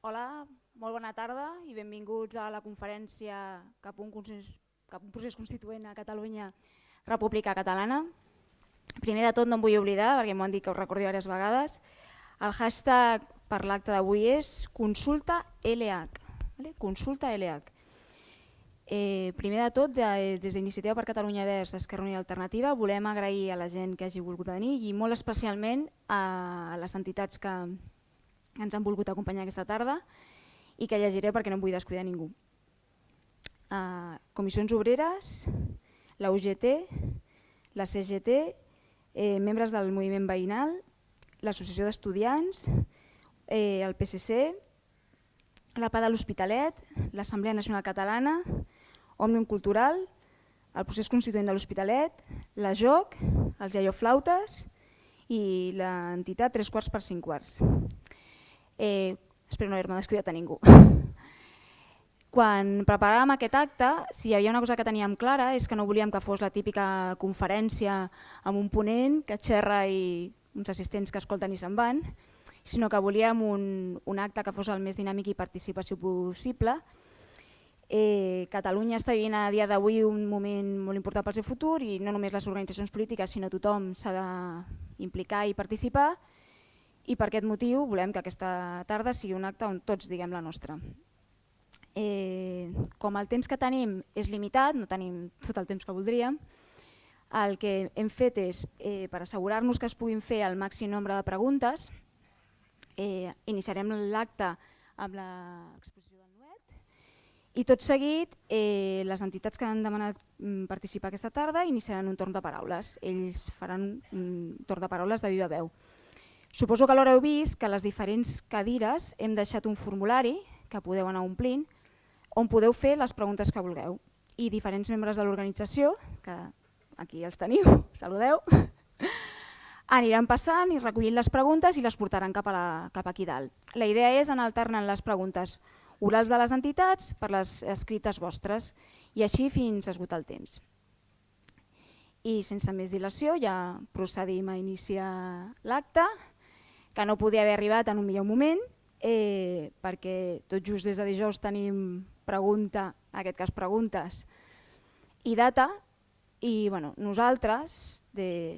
Hola, molt bona tarda i benvinguts a la conferència cap a un procés constituent a Catalunya República Catalana. Primer de tot no em vull oblidar, perquè m'ho han dit que ho recordi diverses vegades, el hashtag per l'acte d'avui és consulta LH. Consulta LH. Primer de tot, des d'Iniciativa per Catalunya Verds, Esquerra Unida i Alternativa, volem agrair a la gent que hagi volgut venir i molt especialment a les entitats que ens han volgut acompanyar aquesta tarda i que llegiré perquè no em vull descuidar ningú. Comissions Obreres, la UGT, la CGT, membres del moviment veïnal, l'Associació d'Estudiants, el PSC, la PA de l'Hospitalet, l'Assemblea Nacional Catalana, Òmnium Cultural, el procés constituent de l'Hospitalet, la JOC, els Iaioflautes i l'entitat 3/4 per 5/4. Espero no haver-me descuidat a ningú. Quan preparàvem aquest acte, si hi havia una cosa que teníem clara és que no volíem que fos la típica conferència amb un ponent que xerra i uns assistents que escolten i se'n van, sinó que volíem un acte que fos el més dinàmic i participació possible. Catalunya està vivint a dia d'avui un moment molt important pel seu futur i no només les organitzacions polítiques, sinó tothom s'ha d'implicar i participar, i per aquest motiu volem que aquesta tarda sigui un acte on tots diguem la nostra. Com el temps que tenim és limitat, no tenim tot el temps que voldríem, el que hem fet és, per assegurar-nos que es puguin fer el màxim nombre de preguntes, iniciarem l'acte amb l'exposició del Nuet i tot seguit les entitats que han demanat participar aquesta tarda iniciaran un torn de paraules. Ells faran un torn de paraules de viva veu. Suposo que alhora heu vist que a les diferents cadires hem deixat un formulari que podeu anar omplint on podeu fer les preguntes que vulgueu. I diferents membres de l'organització, que aquí els teniu, saludeu, aniran passant i recollint les preguntes i les portaran cap aquí dalt. La idea és anar alternant les preguntes orals de les entitats per les escrites vostres i així fins a esgotar el temps. I sense més dilació ja procedim a iniciar l'acte, que no podia haver arribat en un millor moment, perquè tot just des de dijous tenim pregunta, en aquest cas preguntes, i data, i nosaltres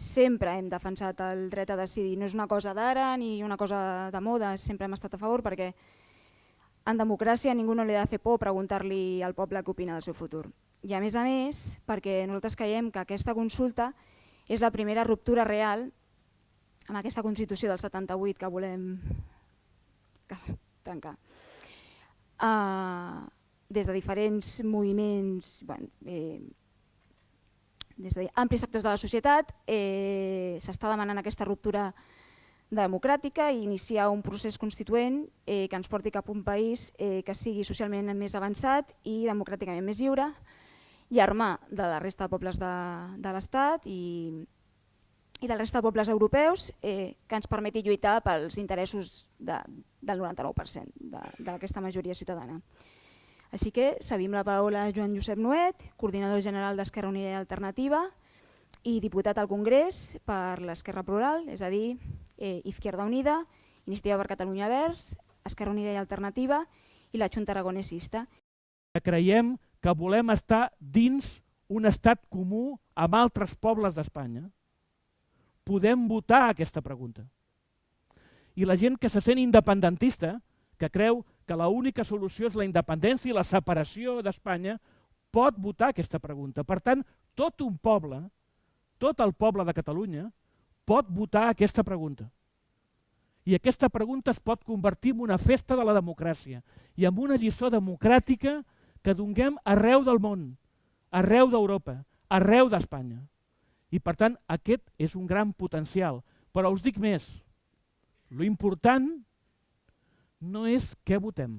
sempre hem defensat el dret a decidir. No és una cosa d'ara ni una cosa de moda, sempre hem estat a favor perquè en democràcia a ningú no li ha de fer por preguntar-li al poble què opina del seu futur. I a més, perquè nosaltres creiem que aquesta consulta és la primera ruptura real amb aquesta Constitució del 78 que volem trencar. Des de diferents moviments, des d'amplis sectors de la societat, s'està demanant aquesta ruptura democràtica i iniciar un procés constituent que ens porti cap a un país que sigui socialment més avançat i democràticament més lliure i armar de la resta de pobles de l'Estat i de la resta de pobles europeus que ens permeti lluitar pels interessos del 99% d'aquesta majoria ciutadana. Així que cedim la paraula a Joan Josep Nuet, coordinador general d'Esquerra Unida i Alternativa i diputat al Congrés per l'Esquerra Plural, és a dir, Izquierda Unida, Iniciativa per Catalunya Verds, Esquerra Unida i Alternativa i la Junta Aragonesista. Creiem que volem estar dins un estat comú amb altres pobles d'Espanya. Podem votar aquesta pregunta. I la gent que se sent independentista, que creu que l'única solució és la independència i la separació d'Espanya, pot votar aquesta pregunta. Per tant, tot un poble, tot el poble de Catalunya, pot votar aquesta pregunta. I aquesta pregunta es pot convertir en una festa de la democràcia i en una lliçó democràtica que donem arreu del món, arreu d'Europa, arreu d'Espanya. I per tant, aquest és un gran potencial. Però us dic més, l'important no és què votem.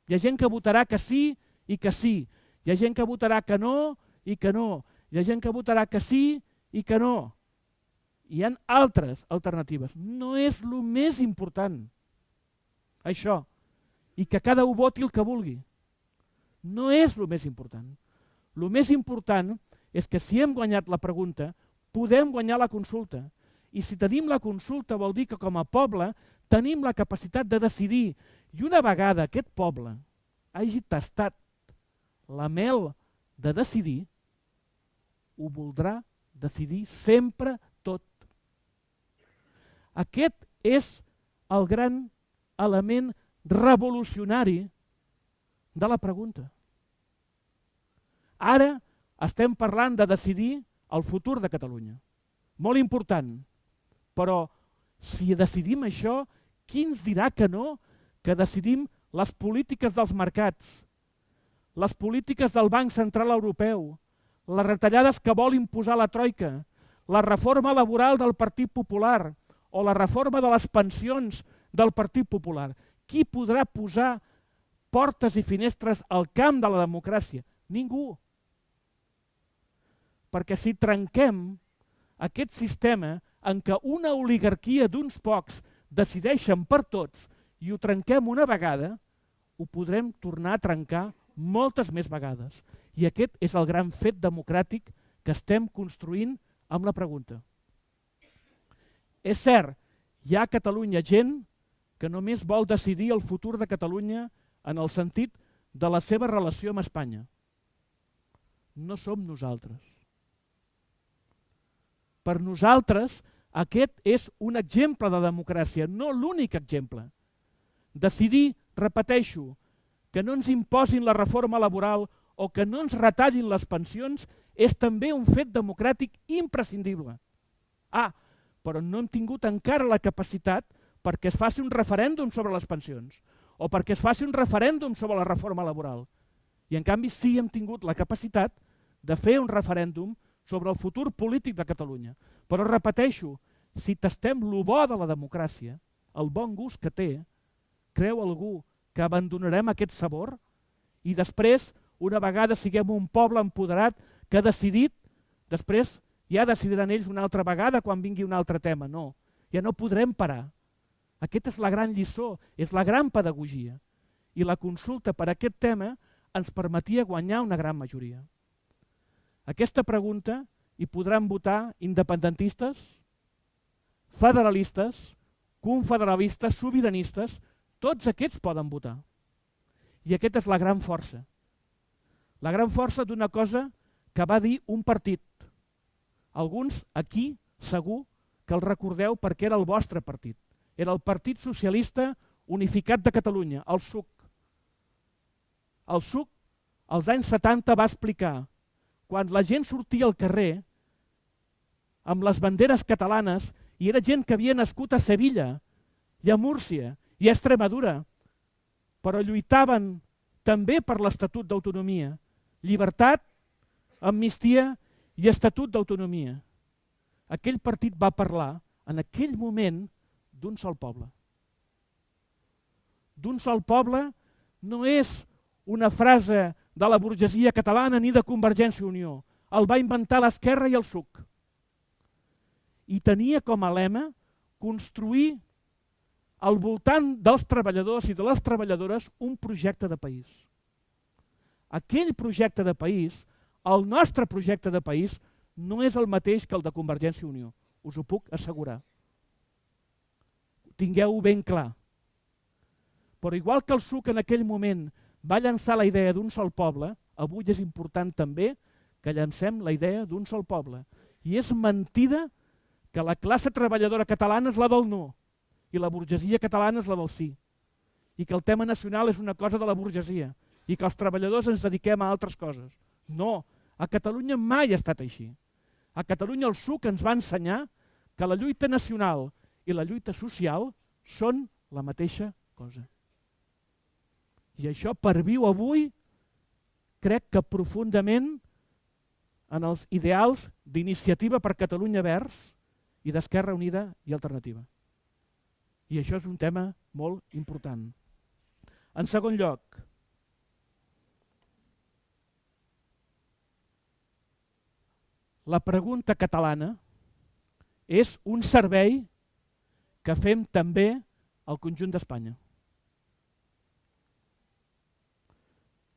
Hi ha gent que votarà que sí i que sí. Hi ha gent que votarà que no i que no. Hi ha gent que votarà que sí i que no. Hi ha altres alternatives. No és el més important, això. I que cada un voti el que vulgui. No és el més important. El més important és que si hem guanyat la pregunta, podem guanyar la consulta. I si tenim la consulta vol dir que com a poble tenim la capacitat de decidir. I una vegada aquest poble hagi tastat la mel de decidir, ho voldrà decidir sempre tot. Aquest és el gran element revolucionari de la pregunta. Ara estem parlant de decidir el futur de Catalunya. Molt important. Però si decidim això, qui ens dirà que no, que decidim les polítiques dels mercats, les polítiques del Banc Central Europeu, les retallades que vol imposar la Troika, la reforma laboral del Partit Popular o la reforma de les pensions del Partit Popular? Qui podrà posar portes i finestres al camp de la democràcia? Ningú. Perquè si trenquem aquest sistema en què una oligarquia d'uns pocs decideixen per tots i ho trenquem una vegada, ho podrem tornar a trencar moltes més vegades. I aquest és el gran fet democràtic que estem construint amb la pregunta. És cert, hi ha a Catalunya gent que només vol decidir el futur de Catalunya en el sentit de la seva relació amb Espanya. No som nosaltres. Per nosaltres, aquest és un exemple de democràcia, no l'únic exemple. Decidir, repeteixo, que no ens imposin la reforma laboral o que no ens retallin les pensions és també un fet democràtic imprescindible. Però no hem tingut encara la capacitat perquè es faci un referèndum sobre les pensions o perquè es faci un referèndum sobre la reforma laboral. I en canvi sí hem tingut la capacitat de fer un referèndum sobre el futur polític de Catalunya. Però repeteixo, si tastem lo bo de la democràcia, el bon gust que té, creu algú que abandonarem aquest sabor i després, una vegada siguem un poble empoderat que ha decidit, després ja decidiran ells una altra vegada quan vingui un altre tema? No, ja no podrem parar. Aquesta és la gran lliçó, és la gran pedagogia. I la consulta per aquest tema ens permetia guanyar una gran majoria. Aquesta pregunta hi podran votar independentistes, federalistes, confederalistes, sobiranistes, tots aquests poden votar. I aquesta és la gran força. La gran força d'una cosa que va dir un partit. Alguns aquí segur que el recordeu perquè era el vostre partit. Era el Partit Socialista Unificat de Catalunya, el PSUC. El PSUC, als anys 70, va explicar quan la gent sortia al carrer amb les banderes catalanes i era gent que havia nascut a Sevilla i a Múrcia i a Extremadura, però lluitaven també per l'Estatut d'Autonomia, llibertat, amnistia i Estatut d'Autonomia. Aquell partit va parlar en aquell moment d'un sol poble. D'un sol poble no és una frase de la burgesia catalana ni de Convergència i Unió. El va inventar l'Esquerra i el PSUC. I tenia com a lema construir al voltant dels treballadors i de les treballadores un projecte de país. Aquell projecte de país, el nostre projecte de país, no és el mateix que el de Convergència i Unió. Us ho puc assegurar. Tingueu-ho ben clar. Però igual que el PSUC en aquell moment va llançar la idea d'un sol poble, avui és important també que llancem la idea d'un sol poble. I és mentida que la classe treballadora catalana és la del no i la burgesia catalana és la del sí. I que el tema nacional és una cosa de la burgesia i que els treballadors ens dediquem a altres coses. No, a Catalunya mai ha estat així. A Catalunya el PSUC ens va ensenyar que la lluita nacional i la lluita social són la mateixa cosa. I això perviu avui, crec que profundament, en els ideals d'Iniciativa per Catalunya Verds i d'Esquerra Unida i Alternativa. I això és un tema molt important. En segon lloc, la pregunta catalana és un servei que fem també al conjunt d'Espanya.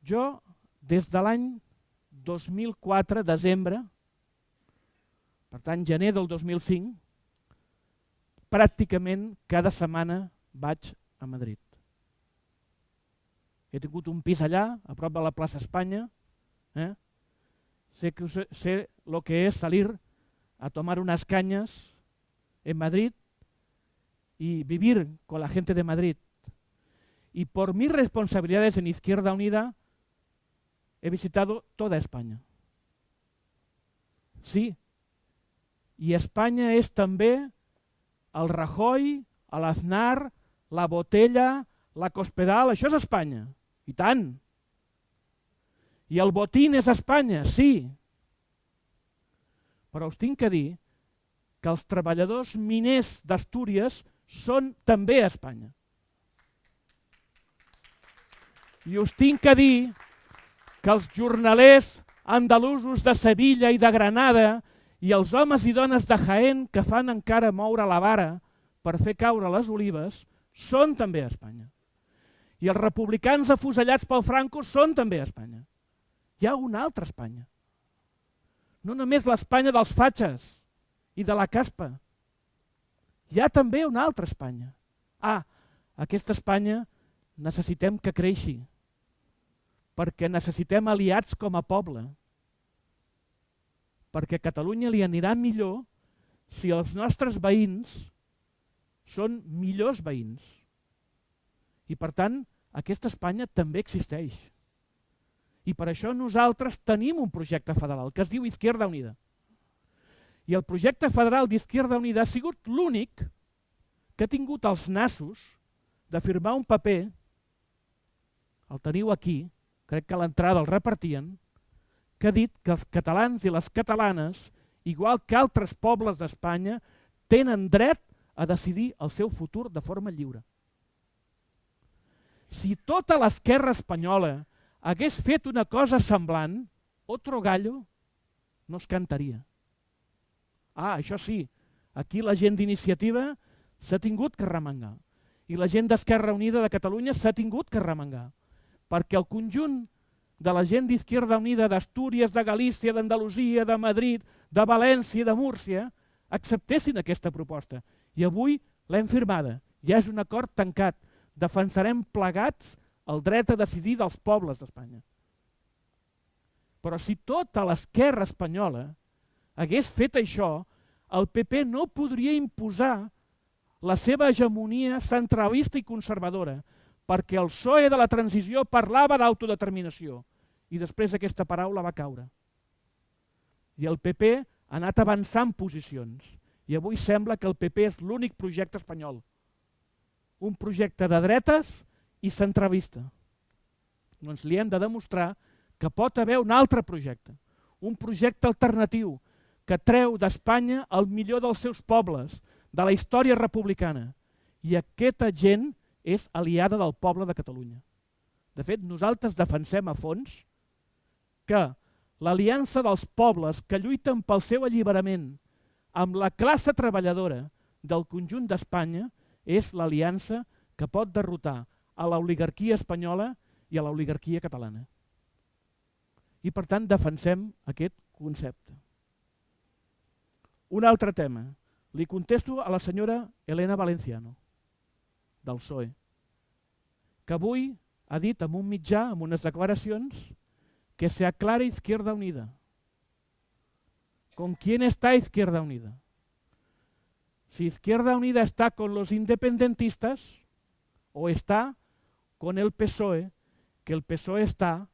Jo, des de l'any 2004, desembre, per tant gener del 2005, pràcticament cada setmana vaig a Madrid. He tingut un pis allà, a prop de la plaça Espanya. Sé lo que es salir a tomar unas cañas en Madrid y vivir con la gente de Madrid. Y por mis responsabilidades en Izquierda Unida he visitado toda España. Sí, i Espanya és també el Rajoy, l'Aznar, la Botella, la Cospedal, això és Espanya, i tant. I el Botín és Espanya, sí. Però us tinc que dir que els treballadors miners d'Astúries són també Espanya. I us tinc que dir que els jornalers andalusos de Sevilla i de Granada i els homes i dones de Jaén que fan encara moure la vara per fer caure les olives són també a Espanya. I els republicans afusellats pel Franco són també a Espanya. Hi ha una altra Espanya. No només l'Espanya dels fatxes i de la caspa. Hi ha també una altra Espanya. Aquesta Espanya necessitem que creixi, perquè necessitem aliats com a poble. Perquè a Catalunya li anirà millor si els nostres veïns són millors veïns. I per tant, aquesta Espanya també existeix. I per això nosaltres tenim un projecte federal que es diu Izquierda Unida. I el projecte federal d'Izquierda Unida ha sigut l'únic que ha tingut els nassos de firmar un paper, el teniu aquí, crec que a l'entrada el repartien, que ha dit que els catalans i les catalanes, igual que altres pobles d'Espanya, tenen dret a decidir el seu futur de forma lliure. Si tota l'esquerra espanyola hagués fet una cosa semblant, otro gallo no es cantaria. Això sí, aquí la gent d'Iniciativa s'ha tingut que remengar i la gent d'Esquerra Unida de Catalunya s'ha tingut que remengar, perquè el conjunt de la gent d'Izquierda Unida d'Astúries, de Galícia, d'Andalusia, de Madrid, de València, de Múrcia, acceptessin aquesta proposta. I avui l'hem firmada. Ja és un acord tancat. Defensarem plegats el dret a decidir dels pobles d'Espanya. Però si tota l'esquerra espanyola hagués fet això, el PP no podria imposar la seva hegemonia centralista i conservadora, perquè el PSOE de la transició parlava d'autodeterminació i després aquesta paraula va caure. I el PP ha anat avançant posicions i avui sembla que el PP és l'únic projecte espanyol. Un projecte de dretes i centralista. Doncs li hem de demostrar que pot haver un altre projecte, un projecte alternatiu que treu d'Espanya el millor dels seus pobles, de la història republicana. I aquesta gent és aliada del poble de Catalunya. De fet, nosaltres defensem a fons que l'aliança dels pobles que lluiten pel seu alliberament amb la classe treballadora del conjunt d'Espanya és l'aliança que pot derrotar a l'oligarquia espanyola i a l'oligarquia catalana. I per tant defensem aquest concepte. Un altre tema. Li contesto a la senyora Elena Valenciano, del PSOE, que avui ha dit en un mitjà, en unes declaracions, que se aclare Izquierda Unida. ¿Con quién está Izquierda Unida? Si Izquierda Unida está con los independentistas o está con el PSOE, que el PSOE está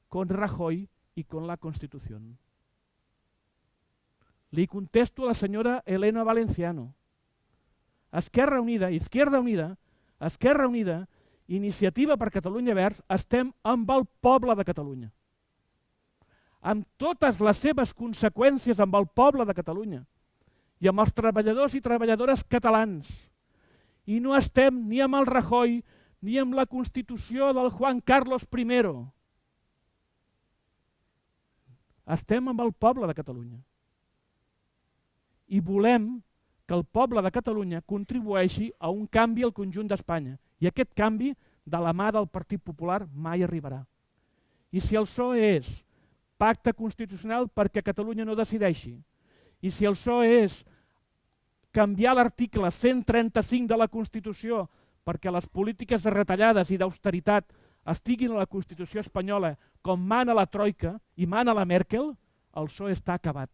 con Rajoy y con la Constitución. Li contesto a la senyora Elena Valenciano. Esquerra Unida, Izquierda Unida, Esquerra Unida, Iniciativa per Catalunya Verds, estem amb el poble de Catalunya. Amb totes les seves conseqüències amb el poble de Catalunya i amb els treballadors i treballadores catalans. I no estem ni amb el Rajoy ni amb la Constitució del Juan Carlos I. Estem amb el poble de Catalunya. I volem que el poble de Catalunya contribueixi a un canvi al conjunt d'Espanya. I aquest canvi, de la mà del Partit Popular, mai arribarà. I si el PSOE és pacte constitucional perquè Catalunya no decideixi, i si el PSOE és canviar l'article 135 de la Constitució perquè les polítiques de retallades i d'austeritat estiguin a la Constitució espanyola com mana la Troika i mana la Merkel, el PSOE està acabat.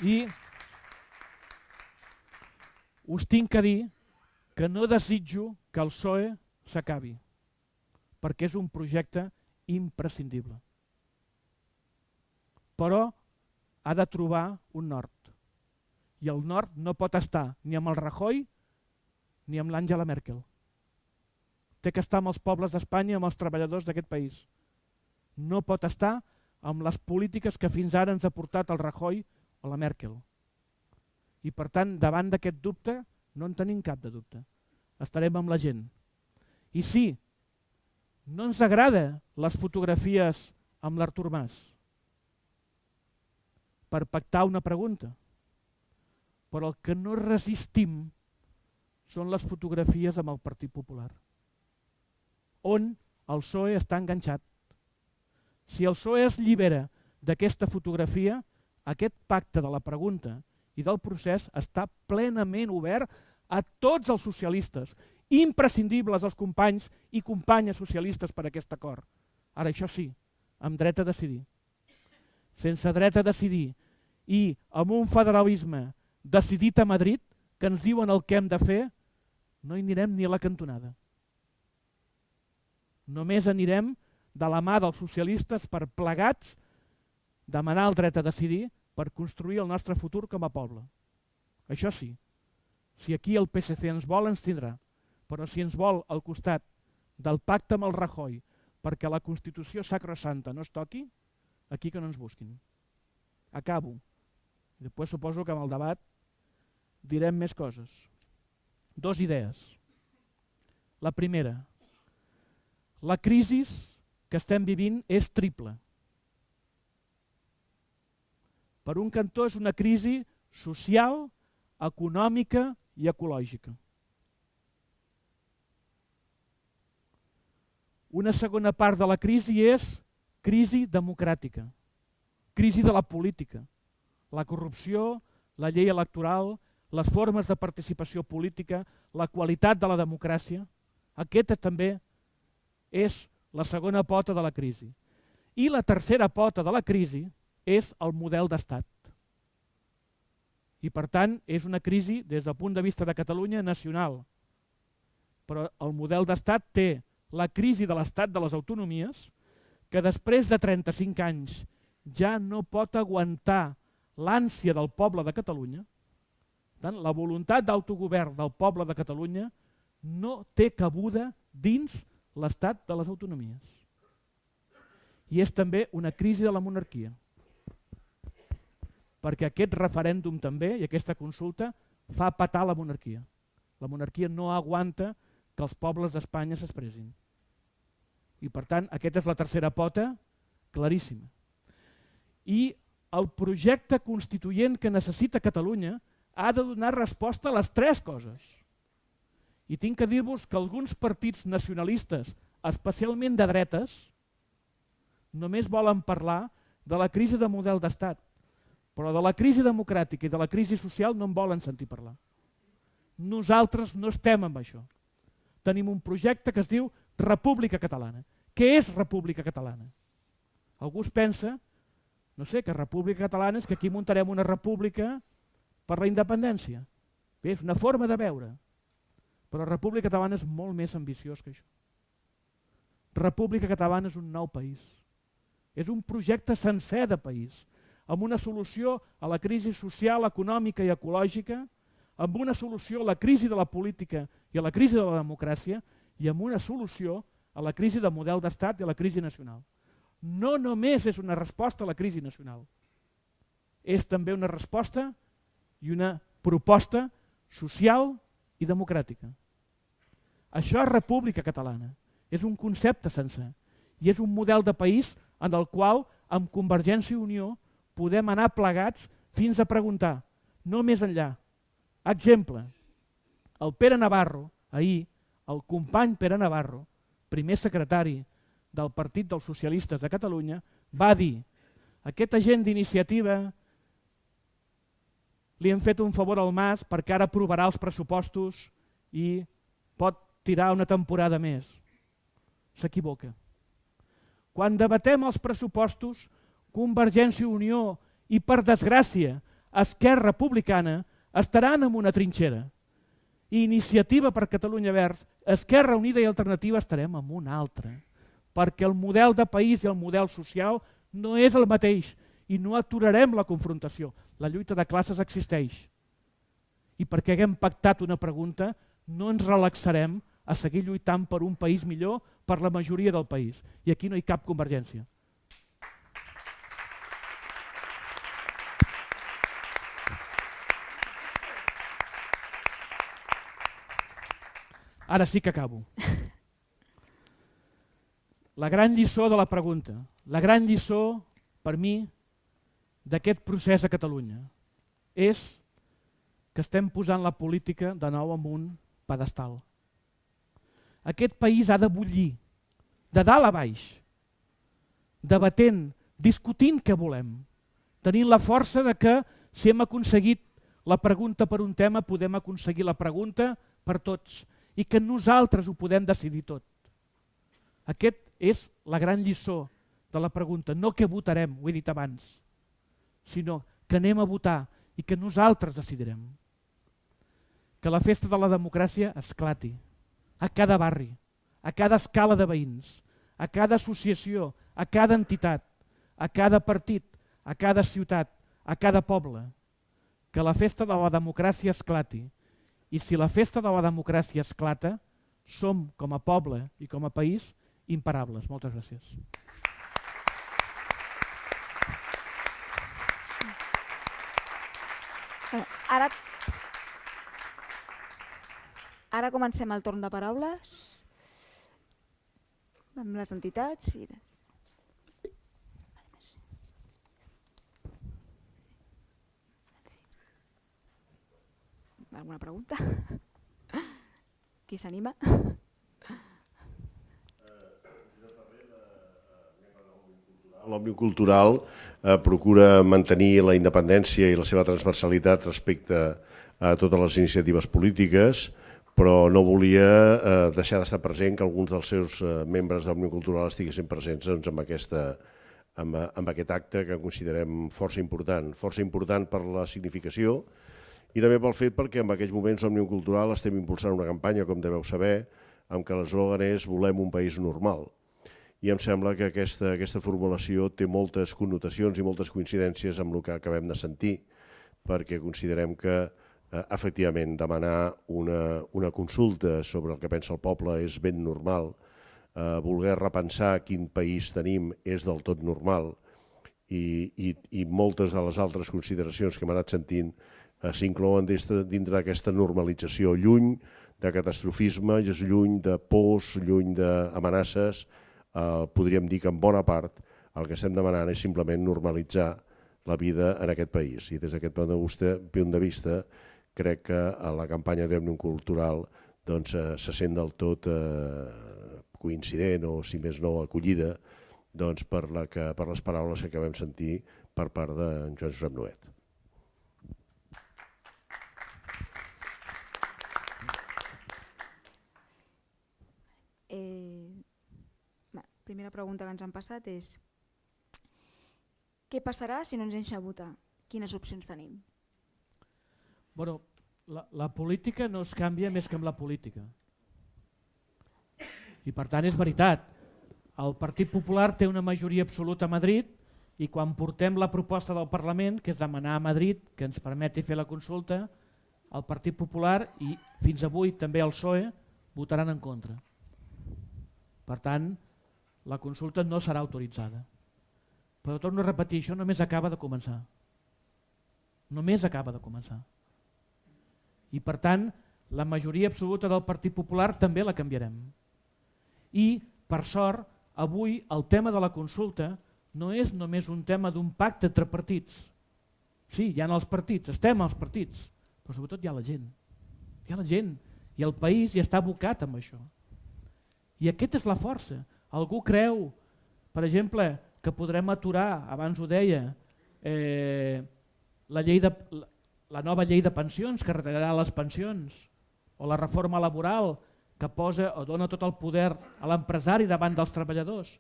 I us tinc que dir que no desitjo que el PSOE s'acabi, perquè és un projecte imprescindible. Però ha de trobar un nord. I el nord no pot estar ni amb el Rajoy ni amb l'Àngela Merkel. Té que estar amb els pobles d'Espanya i amb els treballadors d'aquest país. No pot estar amb les polítiques que fins ara ens ha portat el Rajoy o la Merkel. I per tant, davant d'aquest dubte, no en tenim cap de dubte. Estarem amb la gent. I sí, no ens agrada les fotografies amb l'Artur Mas per pactar una pregunta, però el que no resistim són les fotografies amb el Partit Popular, on el PSOE està enganxat. Si el PSOE es llibera d'aquesta fotografia, aquest pacte de la pregunta i del procés està plenament obert a tots els socialistes, imprescindibles els companys i companyes socialistes per a aquest acord. Ara, això sí, amb dret a decidir. Sense dret a decidir i amb un federalisme decidit a Madrid, que ens diuen el que hem de fer, no hi anirem ni a la cantonada. Només anirem de la mà dels socialistes per plegats demanar el dret a decidir per construir el nostre futur com a poble. Això sí, si aquí el PSC ens vol, ens tindrà, però si ens vol al costat del pacte amb el Rajoy perquè la Constitució sacrosanta no es toqui, aquí que no ens busquin. Acabo. I després suposo que amb el debat direm més coses. 2 idees. La primera, la crisi que estem vivint és triple. Per un cantó és una crisi social, econòmica i ecològica. Una segona part de la crisi és crisi democràtica, crisi de la política, la corrupció, la llei electoral, les formes de participació política, la qualitat de la democràcia. Aquesta també és la segona pota de la crisi. I la tercera pota de la crisi és el model d'estat. I per tant és una crisi des del punt de vista de Catalunya nacional. Però el model d'estat té la crisi de l'estat de les autonomies, que després de 35 anys ja no pot aguantar l'ànsia del poble de Catalunya. Tant, la voluntat d'autogovern del poble de Catalunya no té cabuda dins l'estat de les autonomies. I és també una crisi de la monarquia, perquè aquest referèndum també i aquesta consulta fa petar la monarquia. La monarquia no aguanta que els pobles d'Espanya s'expressin. I per tant, aquesta és la tercera pota claríssima. I el projecte constituent que necessita Catalunya ha de donar resposta a les 3 coses. I tinc que dir-vos que alguns partits nacionalistes, especialment de dretes, només volen parlar de la crisi de model d'estat, però de la crisi democràtica i de la crisi social no en volen sentir parlar. Nosaltres no estem amb això. Tenim un projecte que es diu República Catalana. Què és República Catalana? Algú es pensa, no sé, que República Catalana és que aquí muntarem una república per la independència. Bé, és una forma de veure, però República Catalana és molt més ambiciós que això. República Catalana és un nou país. És un projecte sencer de país, amb una solució a la crisi social, econòmica i ecològica, amb una solució a la crisi de la política i a la crisi de la democràcia i amb una solució a la crisi de model d'estat i a la crisi nacional. No només és una resposta a la crisi nacional, és també una resposta i una proposta social i democràtica. Això és República Catalana, és un concepte sencer i és un model de país en el qual amb Convergència i Unió podem anar plegats fins a preguntar, no més enllà. Exemple, el Pere Navarro, ahir, el company Pere Navarro, primer secretari del Partit dels Socialistes de Catalunya, va dir Aquesta gent d'iniciativa li hem fet un favor al Mas perquè ara aprovarà els pressupostos i pot tirar una temporada més. S'equivoca. Quan debatem els pressupostos, Convergència i Unió i, per desgràcia, Esquerra Republicana estaran en una trinxera. I Iniciativa per Catalunya Verds, Esquerra Unida i Alternativa estarem en una altra. Perquè el model de país i el model social no és el mateix i no aturarem la confrontació. La lluita de classes existeix. I perquè haguem pactat una pregunta, no ens relaxarem a seguir lluitant per un país millor per la majoria del país. I aquí no hi cap convergència. Ara sí que acabo. La gran lliçó de la pregunta, la gran lliçó, per mi, d'aquest procés a Catalunya, és que estem posant la política de nou en un pedestal. Aquest país ha de bullir, de dalt a baix, debatent, discutint què volem, tenint la força de que si hem aconseguit la pregunta per un tema, podem aconseguir la pregunta per tots i que nosaltres ho podem decidir tot. Aquest és la gran lliçó de la pregunta, no què votarem, ho he dit abans, sinó que anem a votar i que nosaltres decidirem. Que la festa de la democràcia esclati a cada barri, a cada escala de veïns, a cada associació, a cada entitat, a cada partit, a cada ciutat, a cada poble. Que la festa de la democràcia esclati. I si la festa de la democràcia esclata, som com a poble i com a país imparables. Moltes gràcies. Ara comencem el torn de paraules amb les entitats. Alguna pregunta? Qui s'anima? L'Òmnium Cultural procura mantenir la independència i la seva transversalitat respecte a totes les iniciatives polítiques, però no volia deixar d'estar present que alguns dels seus membres d'Òmnium Cultural estiguessin presents amb aquest acte que considerem força important per la significació i també pel fet perquè en aquells moments Òmnium Cultural estem impulsant una campanya, com deveu saber, en què l'eslògan és "Volem un país normal". I em sembla que aquesta formulació té moltes connotacions i moltes coincidències amb el que acabem de sentir, perquè considerem que efectivament demanar una consulta sobre el que pensa el poble és ben normal, voler repensar quin país tenim és del tot normal i moltes de les altres consideracions que hem anat sentint s'inclouen dintre d'aquesta normalització, lluny de catastrofisme, lluny de pors, lluny d'amenaces. Podríem dir que en bona part el que estem demanant és simplement normalitzar la vida en aquest país. I des d'aquest punt de vista crec que la campanya d'Òmnium Cultural se sent del tot coincident o, si més no, acollida per les paraules que acabem sentir per part d'en Joan Josep Nuet. Primera pregunta que ens han passat és què passarà si no ens deixa votar? Quines opcions tenim? Bueno, la política no es canvia més que amb la política. I per tant és veritat, el Partit Popular té una majoria absoluta a Madrid i quan portem la proposta del Parlament, que és demanar a Madrid que ens permeti fer la consulta, el Partit Popular i fins avui també el PSOE votaran en contra. Per tant, la consulta no serà autoritzada. Però torno a repetir, això només acaba de començar. Només acaba de començar. I per tant, la majoria absoluta del Partit Popular també la canviarem. I, per sort, avui el tema de la consulta no és només un tema d'un pacte entre partits. Sí, hi ha els partits, estem als partits, però sobretot hi ha la gent. Hi ha la gent i el país hi està abocat amb això. I aquesta és la força. Algú creu, per exemple, que podrem aturar, abans ho deia, la nova llei de pensions que retallarà les pensions, o la reforma laboral que posa o dona tot el poder a l'empresari davant dels treballadors.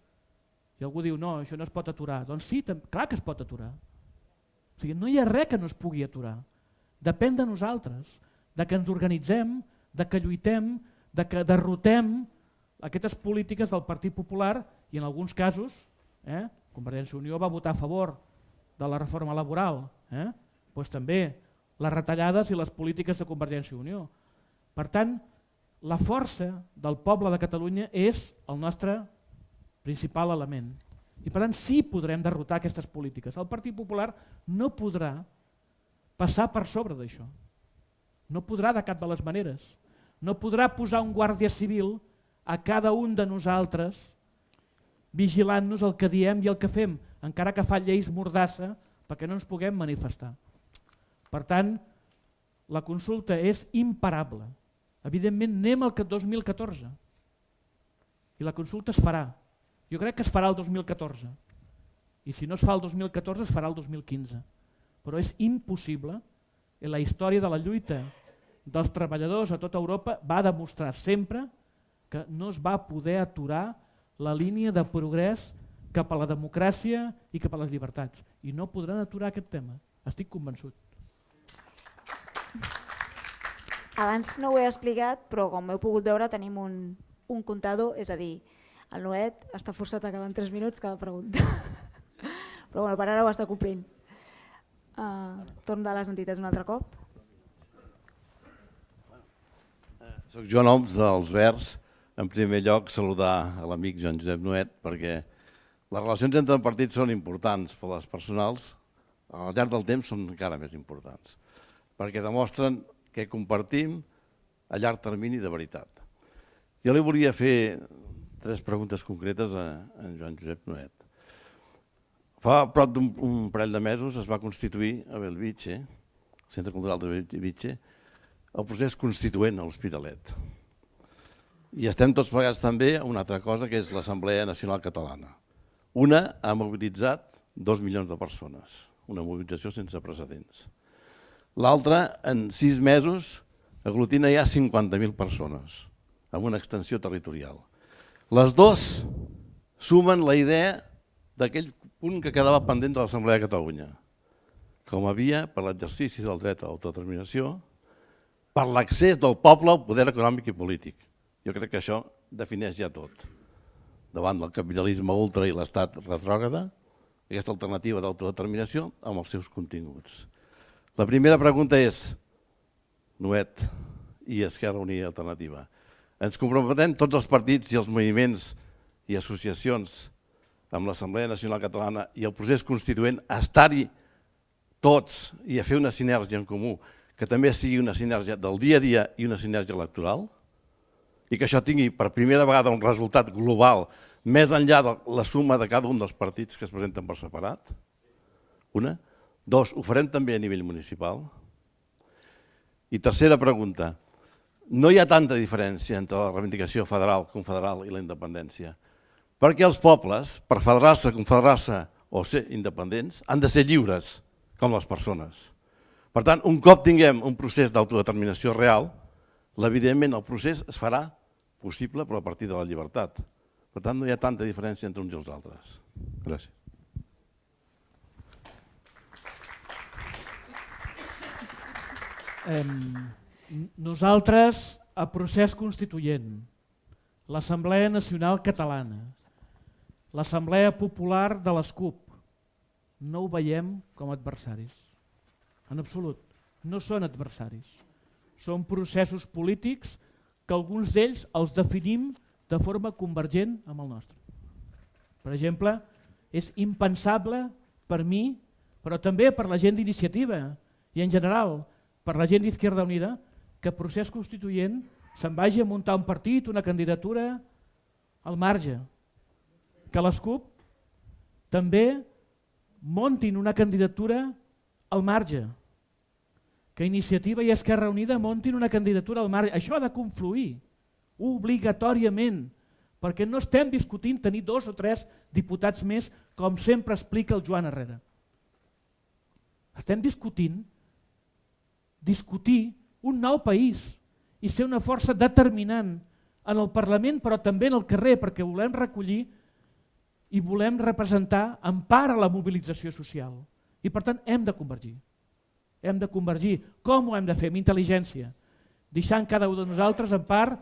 I algú diu, no, això no es pot aturar. Doncs sí, clar que es pot aturar. O sigui, no hi ha res que no es pugui aturar. Depèn de nosaltres, de que ens organitzem, de que lluitem, de que derrotem aquestes polítiques del Partit Popular i en alguns casos Convergència i Unió va votar a favor de la reforma laboral, doncs també les retallades i les polítiques de Convergència i Unió. Per tant, la força del poble de Catalunya és el nostre principal element. I per tant sí podrem derrotar aquestes polítiques. El Partit Popular no podrà passar per sobre d'això. No podrà de cap de les maneres. No podrà posar un guàrdia civil a cada un de nosaltres vigilant-nos el que diem i el que fem, encara que fa lleis mordassa perquè no ens puguem manifestar. Per tant, la consulta és imparable. Evidentment anem al 2014 i la consulta es farà. Jo crec que es farà el 2014 i si no es fa el 2014 es farà el 2015. Però és impossible, i la història de la lluita dels treballadors a tota Europa va demostrar sempre que no es va poder aturar la línia de progrés cap a la democràcia i cap a les llibertats. I no podran aturar aquest tema, estic convençut. Abans no ho he explicat, però com heu pogut veure tenim un comptador, és a dir, el Noet està forçat a acabar en 3 minuts cada pregunta. Però bueno, per ara ho està complint. Torn de les entitats un altre cop. Soc Joan Oms dels Verds. En primer lloc saludar a l'amic Joan Josep Nuet perquè les relacions entre partits són importants, però les personals al llarg del temps són encara més importants perquè demostren que compartim a llarg termini de veritat. Jo li volia fer 3 preguntes concretes a en Joan Josep Nuet. Fa prop d'un parell de mesos es va constituir a Bellvitge, al Centre Cultural de Bellvitge, el procés constituent a l'Hospitalet. I estem tots plegats també a una altra cosa que és l'Assemblea Nacional Catalana. Una ha mobilitzat 2 milions de persones, una mobilització sense precedents. L'altra, en 6 mesos, aglutina ja 50.000 persones, amb una extensió territorial. Les dues sumen la idea d'aquell punt que quedava pendent de l'Assemblea de Catalunya, com a via per l'exercici del dret a l'autodeterminació, per l'accés del poble al poder econòmic i polític. Jo crec que això defineix ja tot. Davant del capitalisme ultra i l'estat retrògrada, aquesta alternativa d'autodeterminació amb els seus continguts. La primera pregunta és, Nuet i Esquerra Unida Alternativa, ens comprometem tots els partits i els moviments i associacions amb l'Assemblea Nacional Catalana i el procés constituent a estar-hi tots i a fer una sinergia en comú, que també sigui una sinergia del dia a dia i una sinergia electoral, i que això tingui per primera vegada un resultat global més enllà de la suma de cada un dels partits que es presenten per separat? Una. 2, ho farem també a nivell municipal? I tercera pregunta, no hi ha tanta diferència entre la reivindicació federal, confederal i la independència, perquè els pobles, per federar-se, confederar-se o ser independents, han de ser lliures, com les persones. Per tant, un cop tinguem un procés d'autodeterminació real, evidentment el procés es farà possible però a partir de la llibertat. Per tant, no hi ha tanta diferència entre uns i els altres. Gràcies. Nosaltres, a procés constituent, l'Assemblea Nacional Catalana, l'Assemblea Popular de les CUP, no ho veiem com adversaris. En absolut, no són adversaris. Són processos polítics que alguns d'ells els definim de forma convergent amb el nostre. Per exemple, és impensable per mi, però també per la gent d'Iniciativa i en general per la gent d'Izquierda Unida, que procés constituent se'n vagi a muntar un partit, una candidatura al marge. Que les CUP també muntin una candidatura al marge. Que Iniciativa i Esquerra Unida muntin una candidatura al marge. Això ha de confluir obligatòriament perquè no estem discutint tenir 2 o 3 diputats més, com sempre explica el Joan Herrera. Estem discutir un nou país i ser una força determinant en el Parlament, però també en el carrer, perquè volem recollir i volem representar en part a la mobilització social. I per tant hem de convergir. Hem de convergir. Com ho hem de fer? Amb intel·ligència. Deixant cada un de nosaltres en part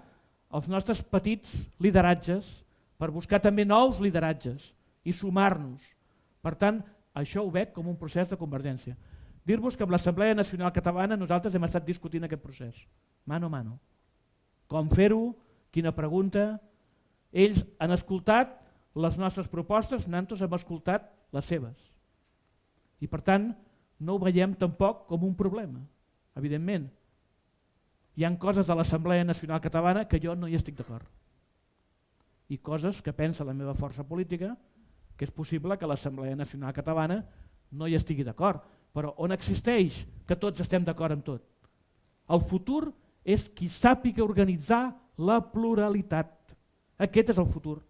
els nostres petits lideratges per buscar també nous lideratges i sumar-nos. Per tant, això ho veig com un procés de convergència. Dir-vos que amb l'Assemblea Nacional Catalana nosaltres hem estat discutint aquest procés, mano a mano. Com fer-ho, quina pregunta. Ells han escoltat les nostres propostes, nosaltres hem escoltat les seves. I per tant, no ho veiem tampoc com un problema, evidentment. Hi ha coses de l'Assemblea Nacional Catalana que jo no hi estic d'acord. I coses que pensa la meva força política que és possible que l'Assemblea Nacional Catalana no hi estigui d'acord. Però on existeix que tots estem d'acord amb tot? El futur és qui sàpiga organitzar la pluralitat. Aquest és el futur.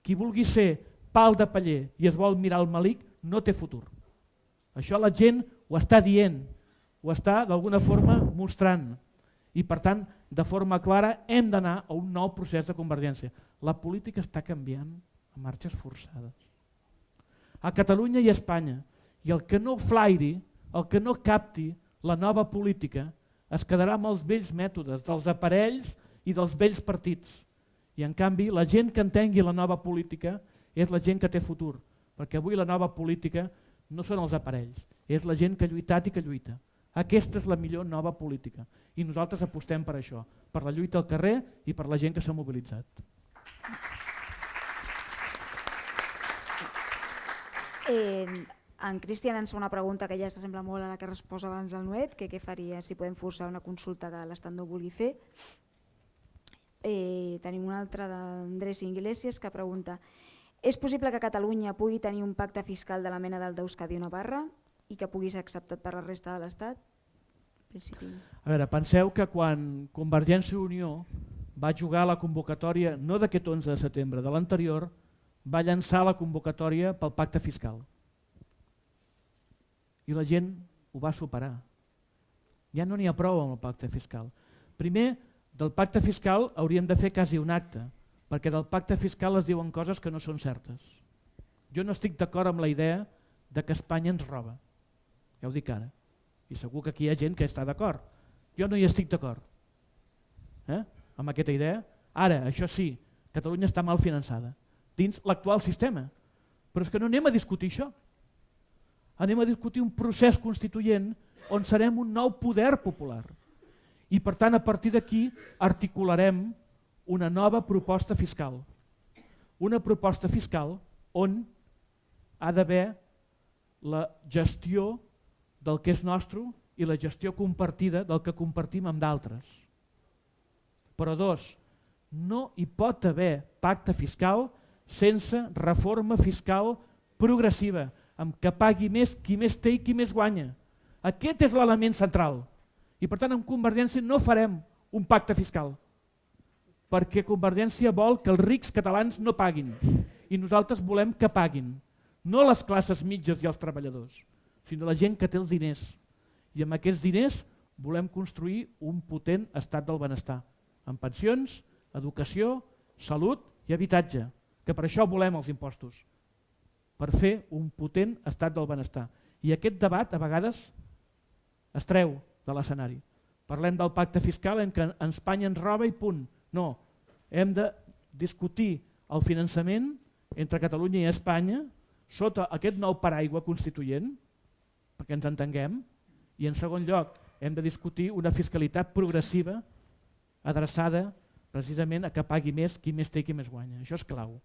Qui vulgui ser pal de paller i es vol mirar el melic no té futur. Això la gent ho està dient, ho està d'alguna forma mostrant. I per tant, de forma clara, hem d'anar a un nou procés de convergència. La política està canviant a marxes forçades. A Catalunya i a Espanya. I el que no flairi, el que no capti la nova política es quedarà amb els vells mètodes, dels aparells i dels vells partits. I en canvi, la gent que entengui la nova política és la gent que té futur, perquè avui la nova política no són els aparells, és la gent que ha lluitat i que lluita. Aquesta és la millor nova política i nosaltres apostem per això, per la lluita al carrer i per la gent que s'ha mobilitzat. En Cristian ens fa una pregunta que ja s'assembla molt a la que resposa abans el Nuet, que què faria si podem forçar una consulta que l'Estat no vulgui fer. Tenim una altra d'Andrés Iglesias que pregunta: és possible que Catalunya pugui tenir un pacte fiscal de la mena del d'Euskadi o Navarra i que pugui ser acceptat per la resta de l'Estat? A veure, penseu que quan Convergència i Unió va jugar la convocatòria, no d'aquest 11 de setembre, de l'anterior, va llançar la convocatòria pel pacte fiscal. I la gent ho va superar. Ja no n'hi ha prou amb el pacte fiscal. Primer, del pacte fiscal hauríem de fer quasi un acte, perquè del pacte fiscal es diuen coses que no són certes. Jo no estic d'acord amb la idea de que Espanya ens roba. Ja ho dic ara. I segur que aquí hi ha gent que està d'acord. Jo no hi estic d'acord amb aquesta idea. Ara, això sí, Catalunya està mal finançada dins l'actual sistema. Però és que no anem a discutir això. Anem a discutir un procés constituent on serem un nou poder popular. I per tant, a partir d'aquí articularem una nova proposta fiscal. Una proposta fiscal on ha d'haver la gestió del que és nostre i la gestió compartida del que compartim amb d'altres. Però dos, no hi pot haver pacte fiscal sense reforma fiscal progressiva, amb que pagui més qui més té i qui més guanya. Aquest és l'element central. I per tant, amb Convergència no farem un pacte fiscal, perquè Convergència vol que els rics catalans no paguin i nosaltres volem que paguin, no les classes mitges i els treballadors, sinó la gent que té els diners. I amb aquests diners volem construir un potent estat del benestar, amb pensions, educació, salut i habitatge, que per això volem els impostos, per fer un potent estat del benestar. I aquest debat a vegades es treu de l'escenari. Parlem del pacte fiscal en què Espanya ens roba i punt. No, hem de discutir el finançament entre Catalunya i Espanya sota aquest nou paraigua constituent, perquè ens entenguem, i en segon lloc hem de discutir una fiscalitat progressiva adreçada precisament a que pagui més qui més té i qui més guanya. Això és clau.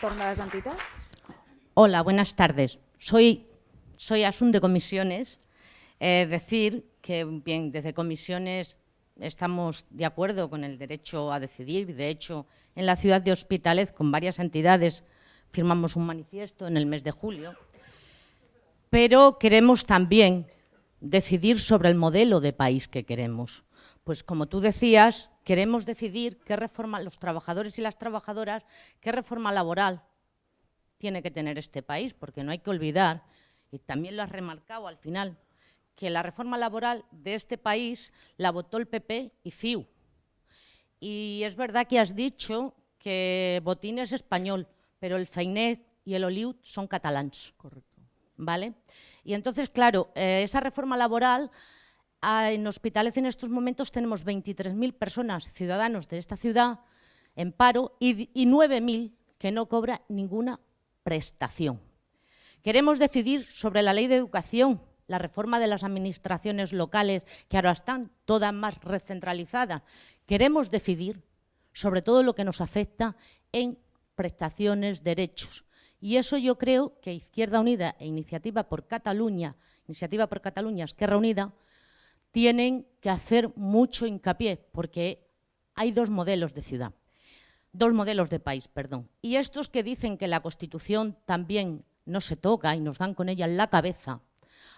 Torna a las entitats. Hola, buenas tardes. Soy Asun de Comisiones. Decir que bien, desde Comisiones estamos de acuerdo con el derecho a decidir. De hecho, en la ciudad de Hospitalet, con varias entidades, firmamos un manifiesto en el mes de julio. Pero queremos también decidir sobre el modelo de país que queremos. Pues como tú decías, queremos decidir qué reforma, los trabajadores y las trabajadoras, qué reforma laboral tiene que tener este país, porque no hay que olvidar, y también lo has remarcado al final, que la reforma laboral de este país la votó el PP y CiU. Y es verdad que has dicho que Botín es español, pero el Feinet y el Oliut son catalans. Correcto. ¿Vale? Y entonces, claro, esa reforma laboral, en Hospitalet en estos momentos tenemos 23.000 personas, ciudadanos de esta ciudad, en paro y 9.000 que no cobran ninguna prestación. Queremos decidir sobre la ley de educación, la reforma de las administraciones locales, que ahora están todas más recentralizadas. Queremos decidir sobre todo lo que nos afecta en prestaciones, derechos. Y eso yo creo que Izquierda Unida e Iniciativa por Cataluña, Esquerra Unida, tienen que hacer mucho hincapié, porque hay dos modelos de ciudad, dos modelos de país, perdón. Y estos que dicen que la Constitución también no se toca y nos dan con ella en la cabeza,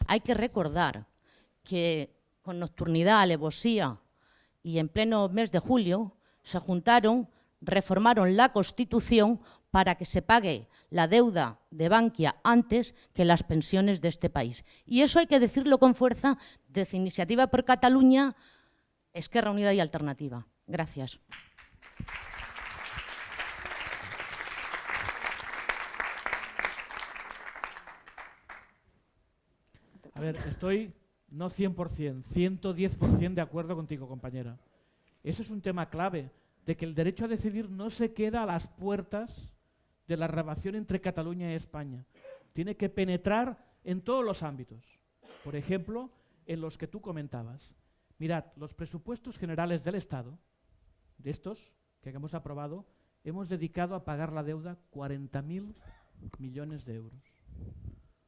hay que recordar que con nocturnidad, alevosía y en pleno mes de julio se juntaron, reformaron la Constitución para que se pague la deuda de Bankia antes que las pensiones de este país. Y eso hay que decirlo con fuerza desde Iniciativa por Cataluña, Esquerra Unida y Alternativa. Gracias. A ver, estoy no 100%, 110% de acuerdo contigo, compañera. Ese es un tema clave, de que el derecho a decidir no se queda a las puertas de la relación entre Cataluña y España. Tiene que penetrar en todos los ámbitos. Por ejemplo, en los que tú comentabas. Mirad, los presupuestos generales del Estado, de estos que hemos aprobado, hemos dedicado a pagar la deuda 40.000 millones de euros.